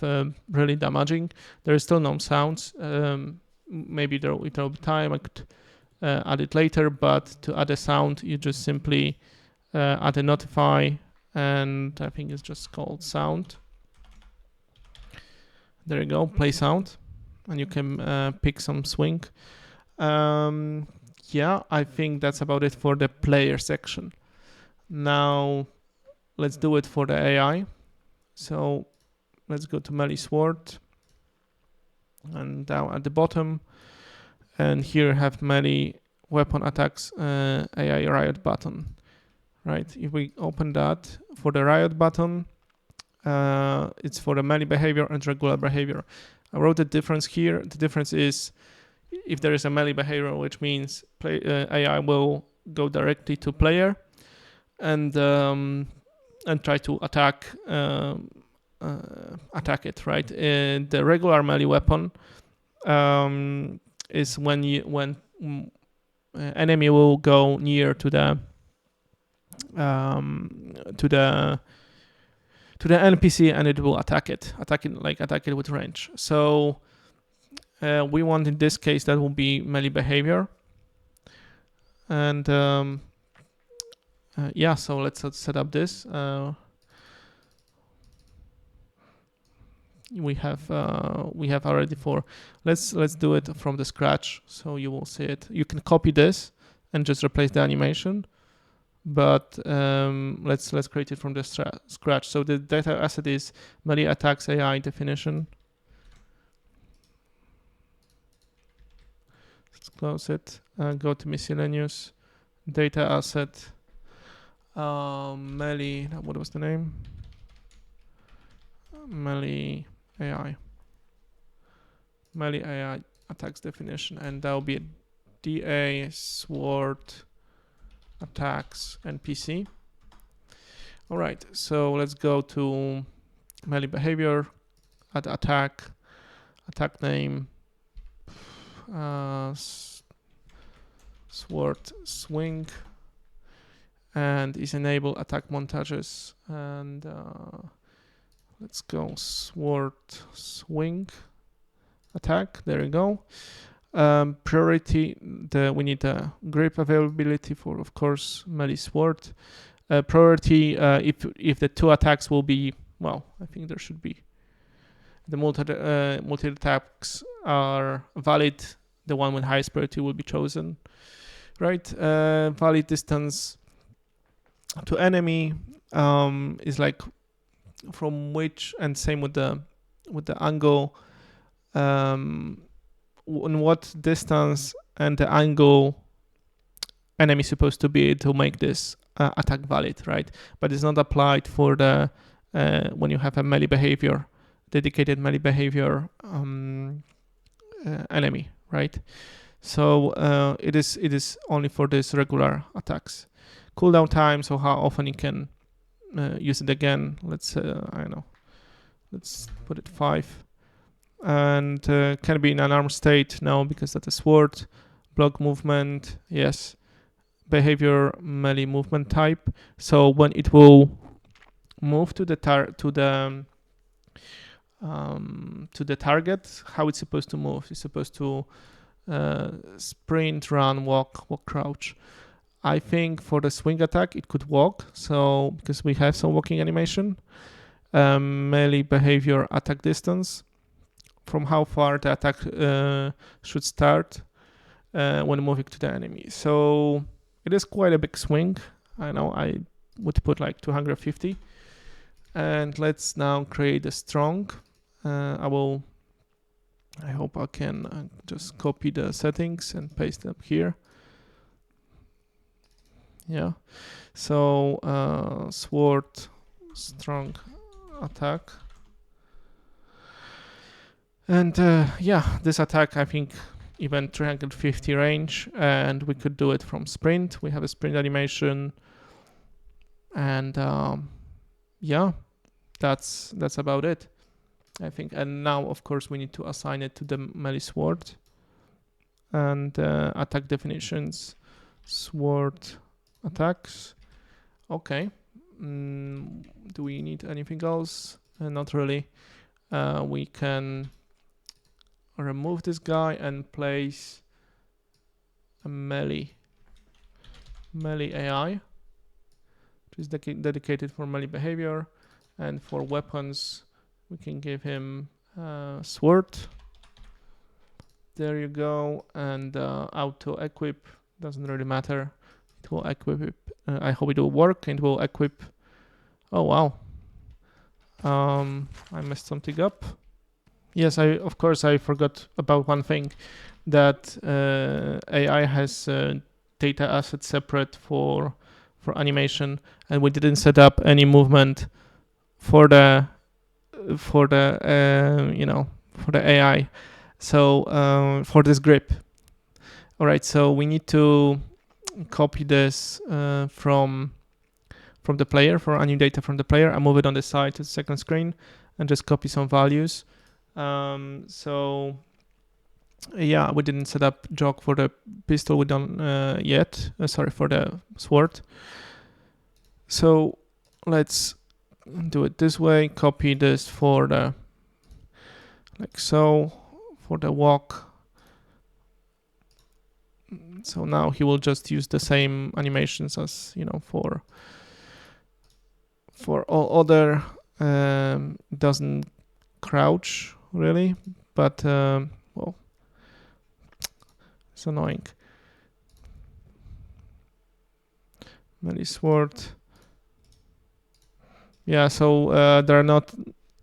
really damaging. There is still no sounds. Maybe there will be time. I could add it later, but to add a sound, you just simply add a notify and I think it's just called sound. There you go, play sound, and you can pick some swing. Yeah, I think that's about it for the player section. Now let's do it for the AI. So let's go to melee sword and down at the bottom, and here have melee weapon attacks AI riot button. Right, if we open that, for the riot button, it's for the melee behavior and regular behavior. I wrote the difference here. The difference is if there is a melee behavior, which means AI will go directly to player and try to attack it. Right, the regular melee weapon is when enemy will go near to the NPC and it will attack it with range. So we want in this case that will be melee behavior, and yeah. So let's set up this. We have already for. Let's do it from the scratch. So you will see it. You can copy this and just replace the animation. But let's create it from the scratch. So the data asset is melee attacks AI definition. Let's close it. Go to miscellaneous data asset. Melee. What was the name? Melee AI. Melee AI attacks definition, and that will be DA sword attacks NPC. All right, so let's go to melee behavior, add attack name, sword swing, and is enable attack montages, and let's go sword swing attack. There you go. Priority, we need a grip availability for, of course, melee sword. Priority, if the two attacks will be, well, I think there should be the multi attacks are valid. The one with highest priority will be chosen, right? Valid distance to enemy is like from which, and same with the angle. On what distance and the angle enemy is supposed to be to make this attack valid, right? But it's not applied for the when you have a melee behavior, dedicated melee behavior enemy, right? So it is only for this regular attacks. Cooldown time, so how often you can use it again. Let's I don't know. Let's put it 5. And can be in an arm state? No, because that's a sword. Block movement, yes. Behavior, melee movement type. So when it will move to the target, how it's supposed to move? It's supposed to sprint, run, walk, crouch. I think for the swing attack it could walk. So because we have some walking animation. Melee behavior, attack distance. From how far the attack should start when moving to the enemy. So it is quite a big swing. I know I would put like 250. And let's now create a strong. I hope I can just copy the settings and paste them here. Yeah. So sword strong attack. And yeah, this attack, I think even 350 range, and we could do it from sprint. We have a sprint animation, and yeah, that's about it, I think. And now, of course, we need to assign it to the melee sword, and attack definitions, sword attacks. Okay. Do we need anything else? Not really. We can remove this guy and place a melee AI which is dedicated for melee behavior. And for weapons, we can give him sword. There you go. And auto equip doesn't really matter. It will equip it. I hope it will work and will equip. Oh wow. I messed something up. Yes, of course I forgot about one thing, that AI has data assets separate for animation, and we didn't set up any movement for the AI. So for this grip. All right, so we need to copy this from the player, for anim data from the player, and move it on the side to the second screen, and just copy some values. So yeah, we didn't set up jog for the pistol. We don't yet. Sorry, for the sword. So let's do it this way. Copy this for the, like so, for the walk. So now he will just use the same animations as, you know, for all other. Doesn't crouch really, but well, it's annoying. Melee sword. Yeah, so there are not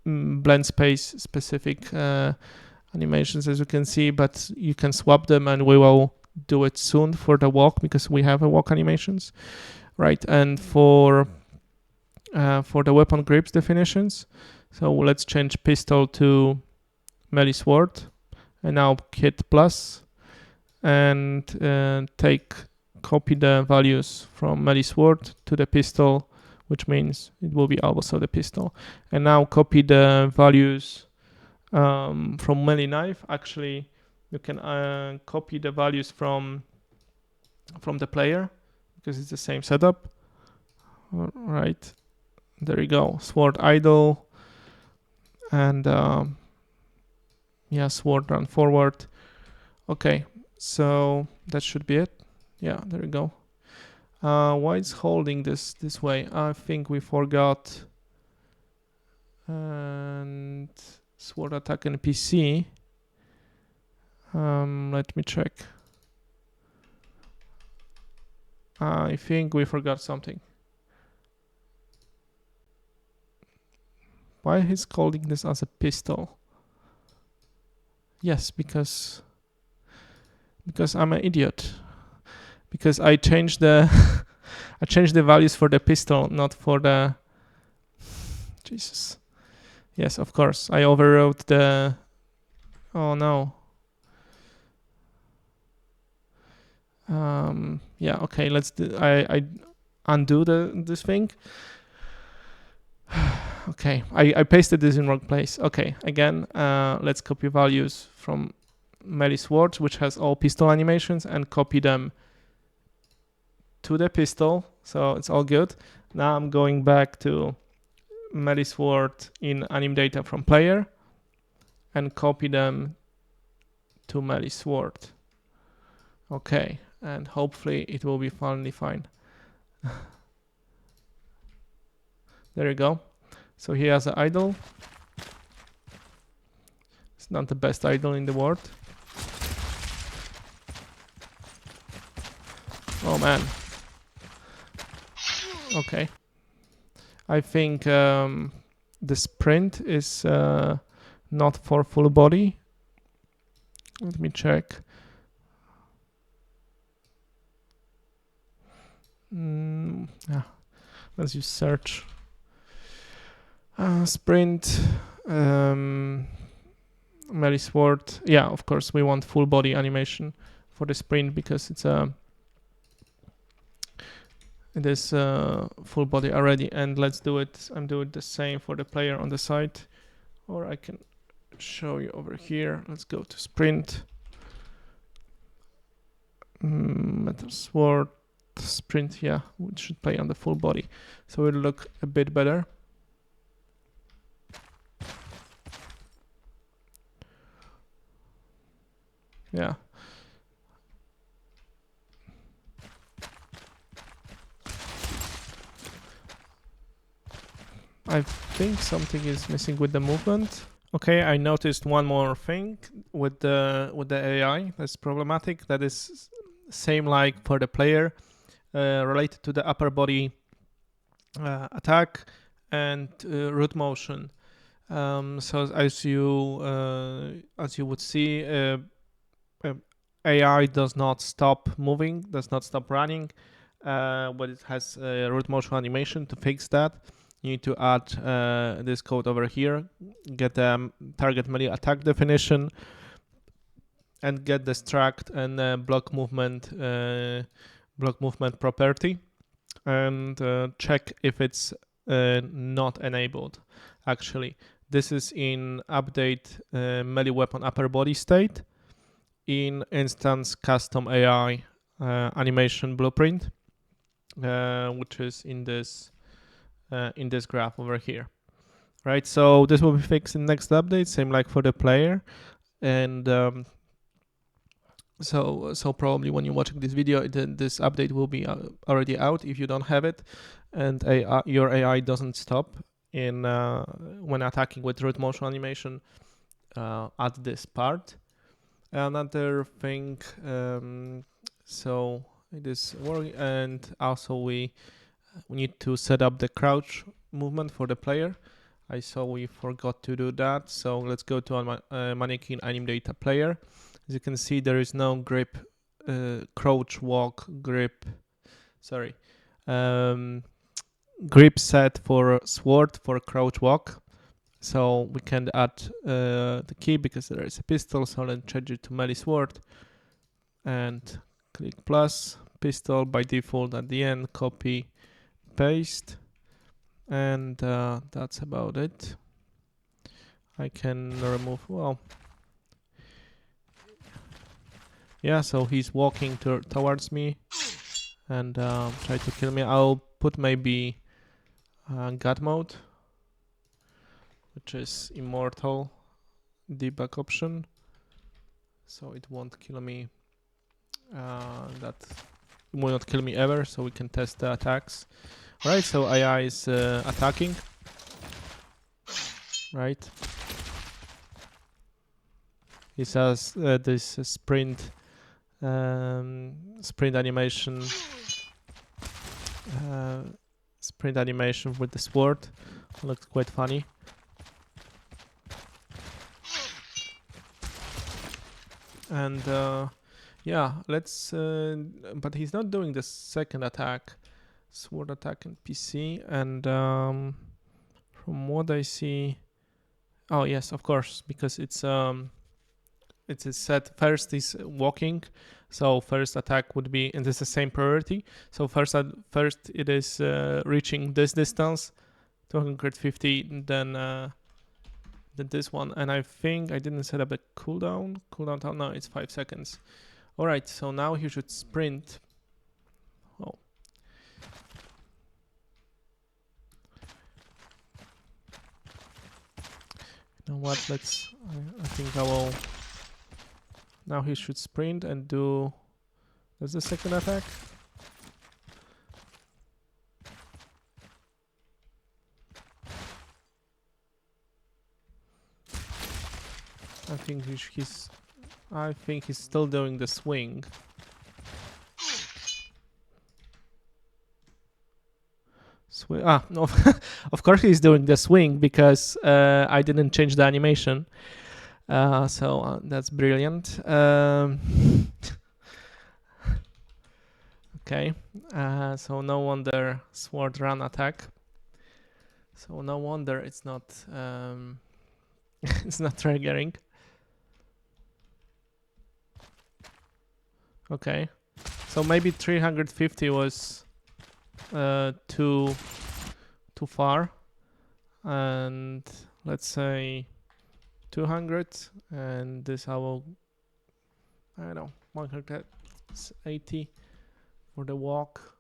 blend space specific animations, as you can see, but you can swap them, and we will do it soon for the walk, because we have a walk animations, right? And for the weapon grips definitions, so let's change pistol to melee sword, and now kit plus, and copy the values from melee sword to the pistol, which means it will be also the pistol. And now copy the values from melee knife. Actually, you can copy the values from the player, because it's the same setup. All right, there you go. Sword idle, and yeah, sword run forward. Okay, so that should be it. Yeah, there you go. Why is holding this way? I think we forgot. And sword attack and PC. Let me check. I think we forgot something. Why he's calling this as a pistol? Yes, because I'm an idiot. Because I changed the I changed the values for the pistol, not for the. Jesus. Yes, of course. I overwrote the. Oh no. Yeah. Okay. Let's do. I undo this thing. Okay. I pasted this in wrong place. Okay. Again. Let's copy values from melee sword, which has all pistol animations, and copy them to the pistol. So it's all good. Now I'm going back to melee sword in anim data from player, and copy them to melee sword. Okay, and hopefully it will be finally fine. There you go. So he has an idle. It's not the best idle in the world. Oh man. Okay. I think the sprint is not for full body. Let me check. Yeah. Let's use search. Sprint. Melee sword. Yeah, of course we want full body animation for the sprint, because it is full body already. And let's do it. I'm doing the same for the player on the side, or I can show you over here. Let's go to sprint. Metal sword sprint. Yeah, we should play on the full body, so it'll look a bit better. Yeah. I think something is missing with the movement. Okay, I noticed one more thing with the AI that's problematic. That is same like for the player, related to the upper body attack and root motion. So as you would see, AI does not stop moving, does not stop running, but it has root motion animation. To fix that, you need to add this code over here, get the target melee attack definition, and get the struct and block movement property, and check if it's not enabled. Actually, this is in update melee weapon upper body state in instance custom AI animation blueprint, which is in this graph over here, right? So this will be fixed in next update, same like for the player, and so probably when you're watching this video, this update will be already out if you don't have it, and your AI doesn't stop in when attacking with root motion animation at this part. Another thing, so it is working, and also we need to set up the crouch movement for the player. I saw we forgot to do that, so let's go to mannequin anim data player. As you can see, there is no grip, crouch walk grip, grip set for sword for crouch walk. So we can add the key because there is a pistol, so let's change it to melee sword and click plus, pistol by default at the end, copy, paste, and that's about it. I can remove, well, yeah, so he's walking towards me and try to kill me. I'll put maybe God mode, which is immortal debug option, so it won't kill me. That will not kill me ever, so we can test the attacks. Right, so AI is attacking, right? He says this sprint animation, with the sword. Looks quite funny. And yeah, let's. But he's not doing the second attack, sword attack in PC. And from what I see, oh yes, of course, because it's set first is walking, so first attack would be, and this is the same priority. So first it is reaching this distance, 250, then this one, and I think I didn't set up a cooldown time. No, it's 5 seconds. All right, so now he should sprint. Oh. You know what, I think I will. Now he should sprint and do, that's the second attack. I think he's still doing the swing. No, of course he's doing the swing because I didn't change the animation. So that's brilliant. Okay, so no wonder sword run attack. So no wonder it's not it's not triggering. Okay, so maybe 350 was too far, and let's say 200, and this I don't know, 180 for the walk.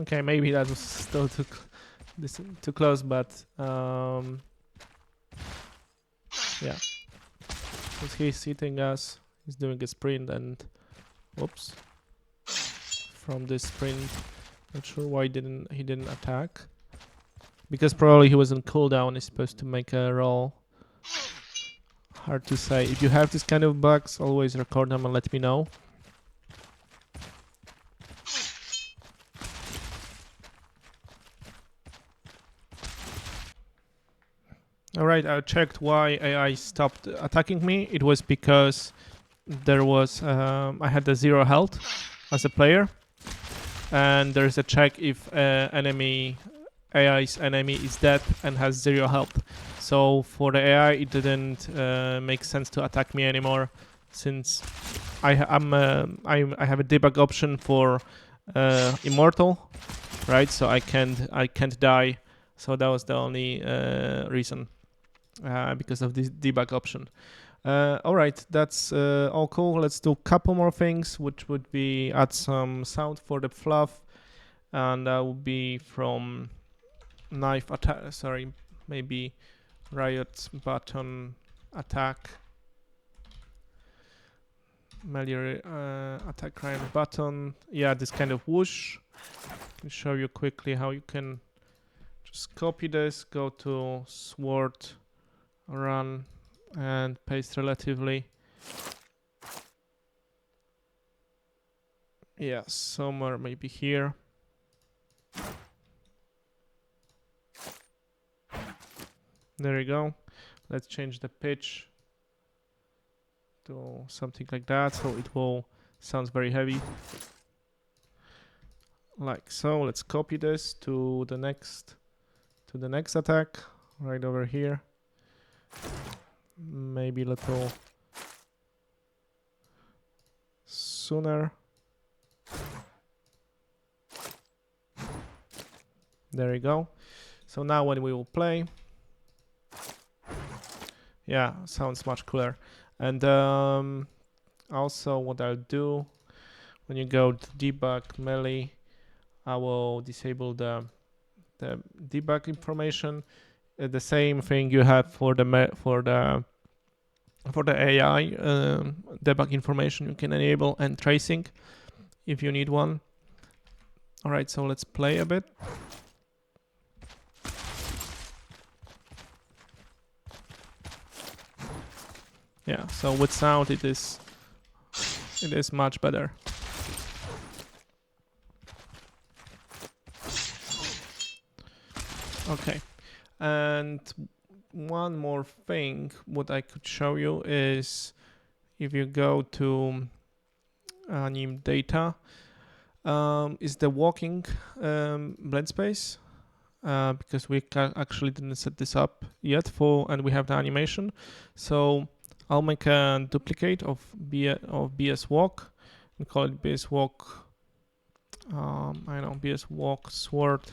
Okay, maybe that was still too close, but yeah, because he's hitting us, he's doing a sprint, and Whoops. From this sprint. Not sure why he didn't attack. Because probably he was on cooldown. He's supposed to make a roll. Hard to say. If you have this kind of bugs, always record them and let me know. Alright, I checked why AI stopped attacking me. It was because there was I had a 0 health as a player, and there's a check if AI's enemy is dead and has 0 health. So for the AI, it didn't make sense to attack me anymore, since I have a debug option for immortal, right? So I can't die. So that was the only reason. Because of this debug option. All right, that's all cool. Let's do a couple more things, which would be add some sound for the fluff, and that would be from knife attack. Sorry, maybe riot button attack. Melee attack riot button. Yeah, this kind of whoosh. I can show you quickly how you can just copy this, go to sword, run, and paste relatively. Yeah, somewhere maybe here. There you go. Let's change the pitch to something like that, so it will sounds very heavy. Like so. Let's copy this to the next attack right over here. Maybe a little sooner. There you go. So now when we will play, yeah, sounds much cooler. And also what I'll do, when you go to debug melee, I will disable the debug information. The same thing you have for the AI debug information you can enable, and tracing if you need one. All right, so let's play a bit. Yeah, so with sound it is much better. Okay, and one more thing what I could show you is if you go to anim data, is the walking blend space, because we actually didn't set this up yet and we have the animation. So I'll make a duplicate of BS walk and call it BS walk. I know, BS walk sword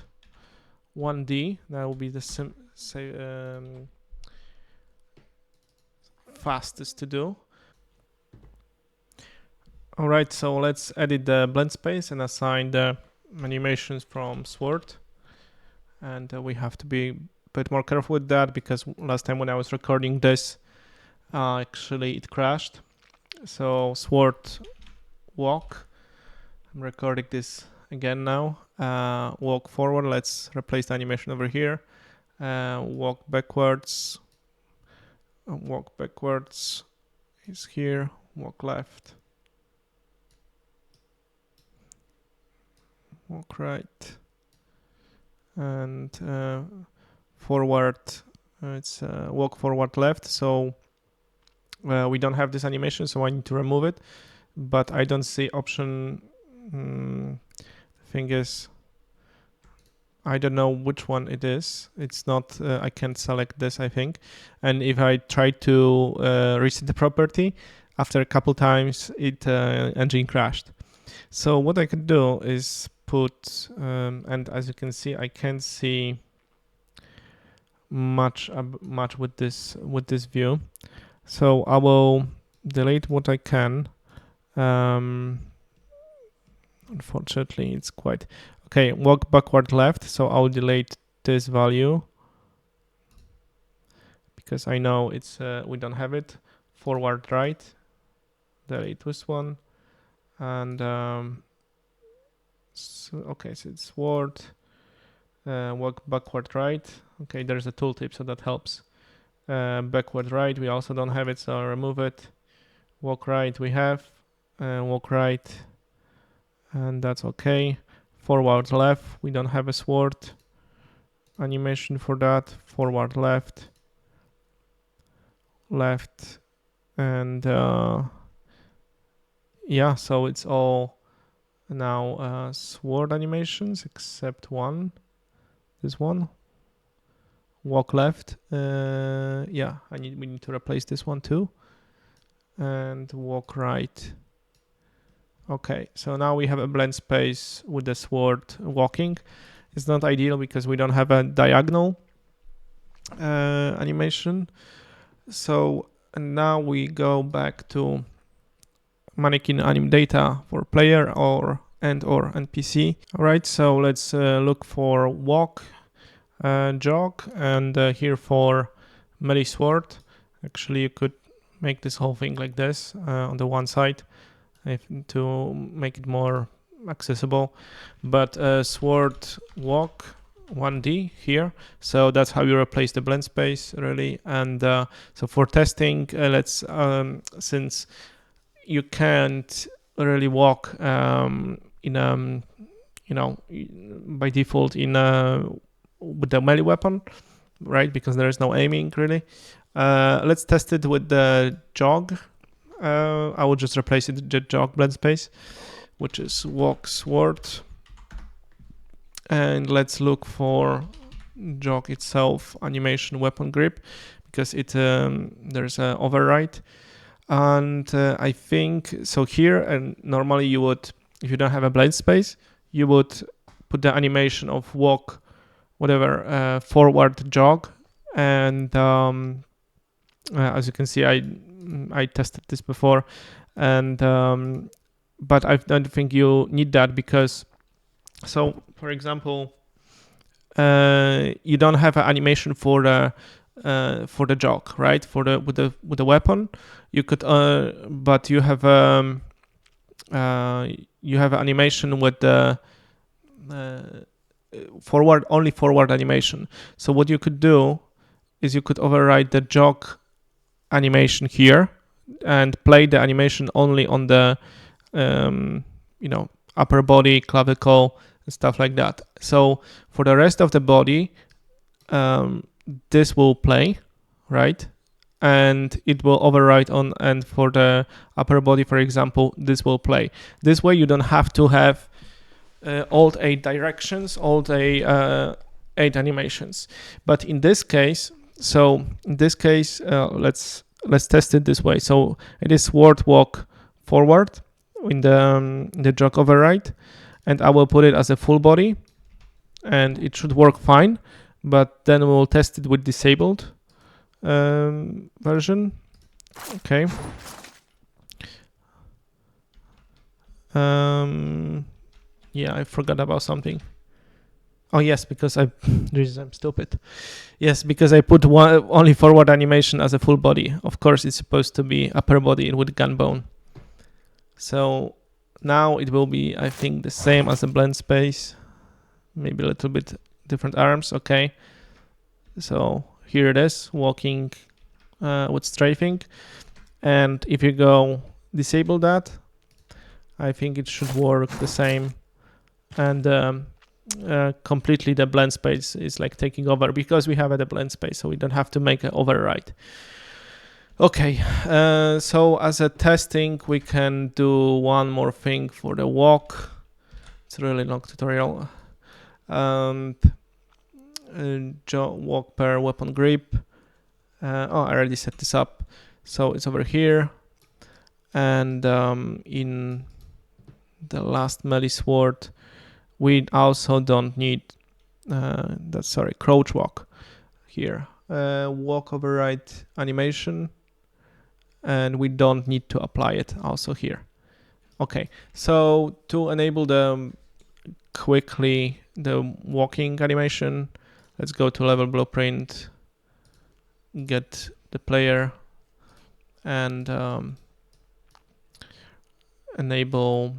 1D. That will be the fastest to do. All right, so let's edit the blend space and assign the animations from sword. And we have to be a bit more careful with that, because last time when I was recording this, actually it crashed. So sword walk, I'm recording this again now. Walk forward, let's replace the animation over here. Walk backwards is here. Walk left, walk right, and forward, it's walk forward left. So we don't have this animation, so I need to remove it, but I don't see option. Thing is, I don't know which one it is. It's not, I can't select this, I think. And if I try to reset the property, after a couple times, engine crashed. So what I could do is put, and as you can see, I can't see much with this view. So I will delete what I can. Unfortunately, it's quite okay. Walk backward left, so I'll delete this value because I know it's we don't have it. Forward right, delete this one, And okay, so it's sword, walk backward right. Okay, there's a tooltip, so that helps. Backward right, we also don't have it, so I'll remove it. Walk right we have, walk right, and that's okay. Forward left, we don't have a sword animation for that. Forward left, left, and yeah, so it's all now sword animations except one. This one, walk left. Yeah, we need to replace this one too. And walk right. Okay, so now we have a blend space with the sword walking. It's not ideal because we don't have a diagonal animation. So now we go back to mannequin anim data for player or NPC. All right, so let's look for walk, jog, and here for melee sword. Actually, you could make this whole thing like this on the one side to make it more accessible. But sword walk 1D here, so that's how you replace the blend space really. And so for testing, let's since you can't really walk in by default in with the melee weapon, right? Because there is no aiming really. Let's test it with the jog. I will just replace it with the jog blend space, which is walk sword. And let's look for jog itself animation weapon grip, because it there's an override. And I think so here, and normally you would, if you don't have a blend space, you would put the animation of walk, whatever, forward jog. And as you can see, I tested this before, and but I don't think you need that, because so for example, you don't have an animation for the jog, right? For the with the weapon, you could, but you have an animation with the forward animation. So what you could do is you could override the jog animation here and play the animation only on the upper body, clavicle, and stuff like that. So for the rest of the body, this will play, right? And it will override on, and for the upper body, for example, this will play. This way you don't have to have all 8 directions, all 8 animations. But in this case, let's test it this way. So it is sword walk forward in the jog override, and I will put it as a full body, and it should work fine. But then we'll test it with disabled version. Okay. Yeah, I forgot about something. Oh yes, because I'm stupid. Yes, because I put only forward animation as a full body. Of course, it's supposed to be upper body with gun bone. So now it will be, I think, the same as the blend space. Maybe a little bit different arms. Okay. So here it is, walking with strafing. And if you go disable that, I think it should work the same. And completely the blend space is like taking over, because we have the blend space, so we don't have to make an override. Okay, so as a testing, we can do one more thing for the walk. It's a really long tutorial. Walk per weapon grip. I already set this up, so it's over here. And in the last melee sword, we also don't need crouch walk here. Walk override animation, and we don't need to apply it also here. Okay, so to enable the walking animation, let's go to level blueprint, get the player, and enable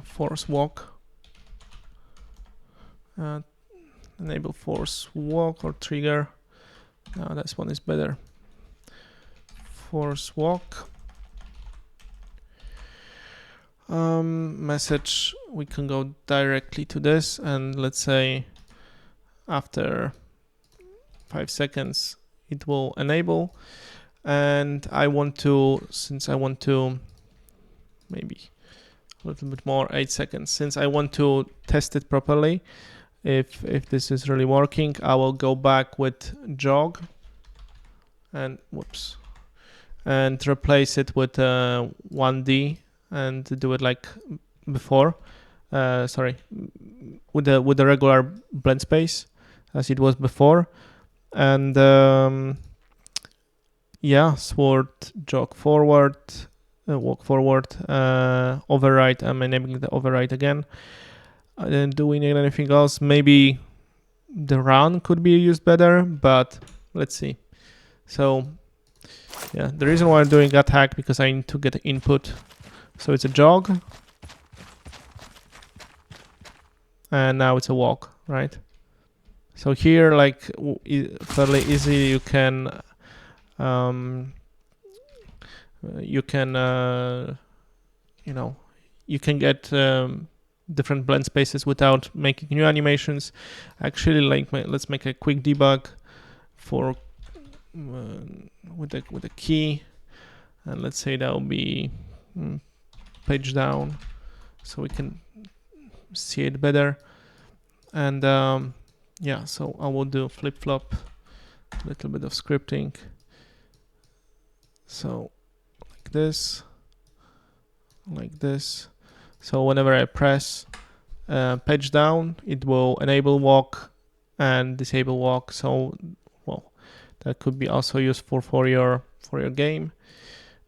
force walk. Enable force walk or trigger. Now this one is better. Force walk. Message, we can go directly to this, and let's say after 5 seconds it will enable. And I want to, since I want to maybe a little bit more, 8 seconds, since I want to test it properly, if this is really working, I will go back with jog and whoops, and replace it with 1D and do it like before. Sorry, with the regular blend space as it was before. And yeah, sword, jog forward, walk forward, override. I'm enabling the override again. And do we need anything else? Maybe the run could be used better, but let's see. So yeah, the reason why I'm doing attack, because I need to get input. So it's a jog, and now it's a walk, right? So here, like fairly easy, you can you know, you can get different blend spaces without making new animations. Actually, like let's make a quick debug for with the key, and let's say that will be page down, so we can see it better. And yeah, so I will do flip-flop, a little bit of scripting. So like this. So whenever I press page down, it will enable walk and disable walk. So well, that could be also useful for your game,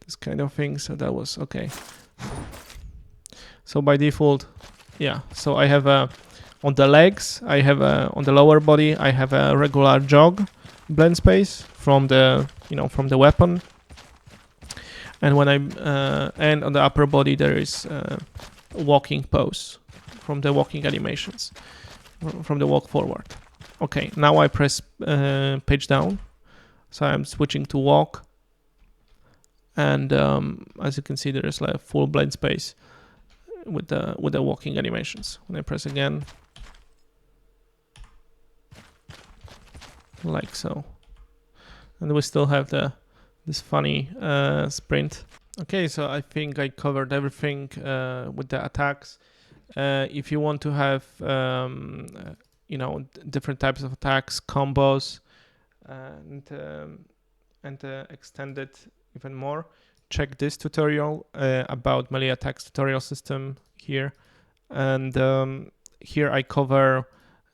this kind of thing. So that was okay. So by default, yeah, so I have on the legs, I have on the lower body, I have a regular jog blend space from the from the weapon. And when and on the upper body there is walking pose from the walking animations, from the walk forward. Okay, now I press page down, so I'm switching to walk, and as you can see, there is like full blend space with the walking animations. When I press again, like so, and we still have this funny sprint. Okay, so I think I covered everything with the attacks. If you want to have different types of attacks, combos, and extend it even more, check this tutorial about melee attacks tutorial system here. And here I cover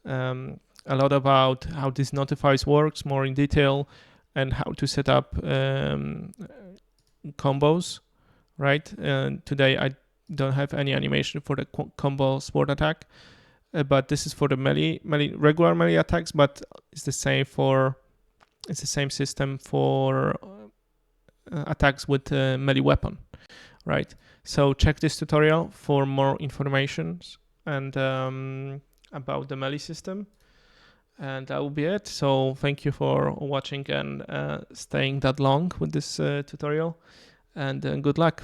a lot about how this notifies works more in detail, and how to set up combos, right? And today I don't have any animation for the combo sword attack, but this is for the regular melee attacks, but it's the same system for attacks with melee weapon, right? So check this tutorial for more information and about the melee system. And that will be it. So thank you for watching and staying that long with this tutorial, and good luck.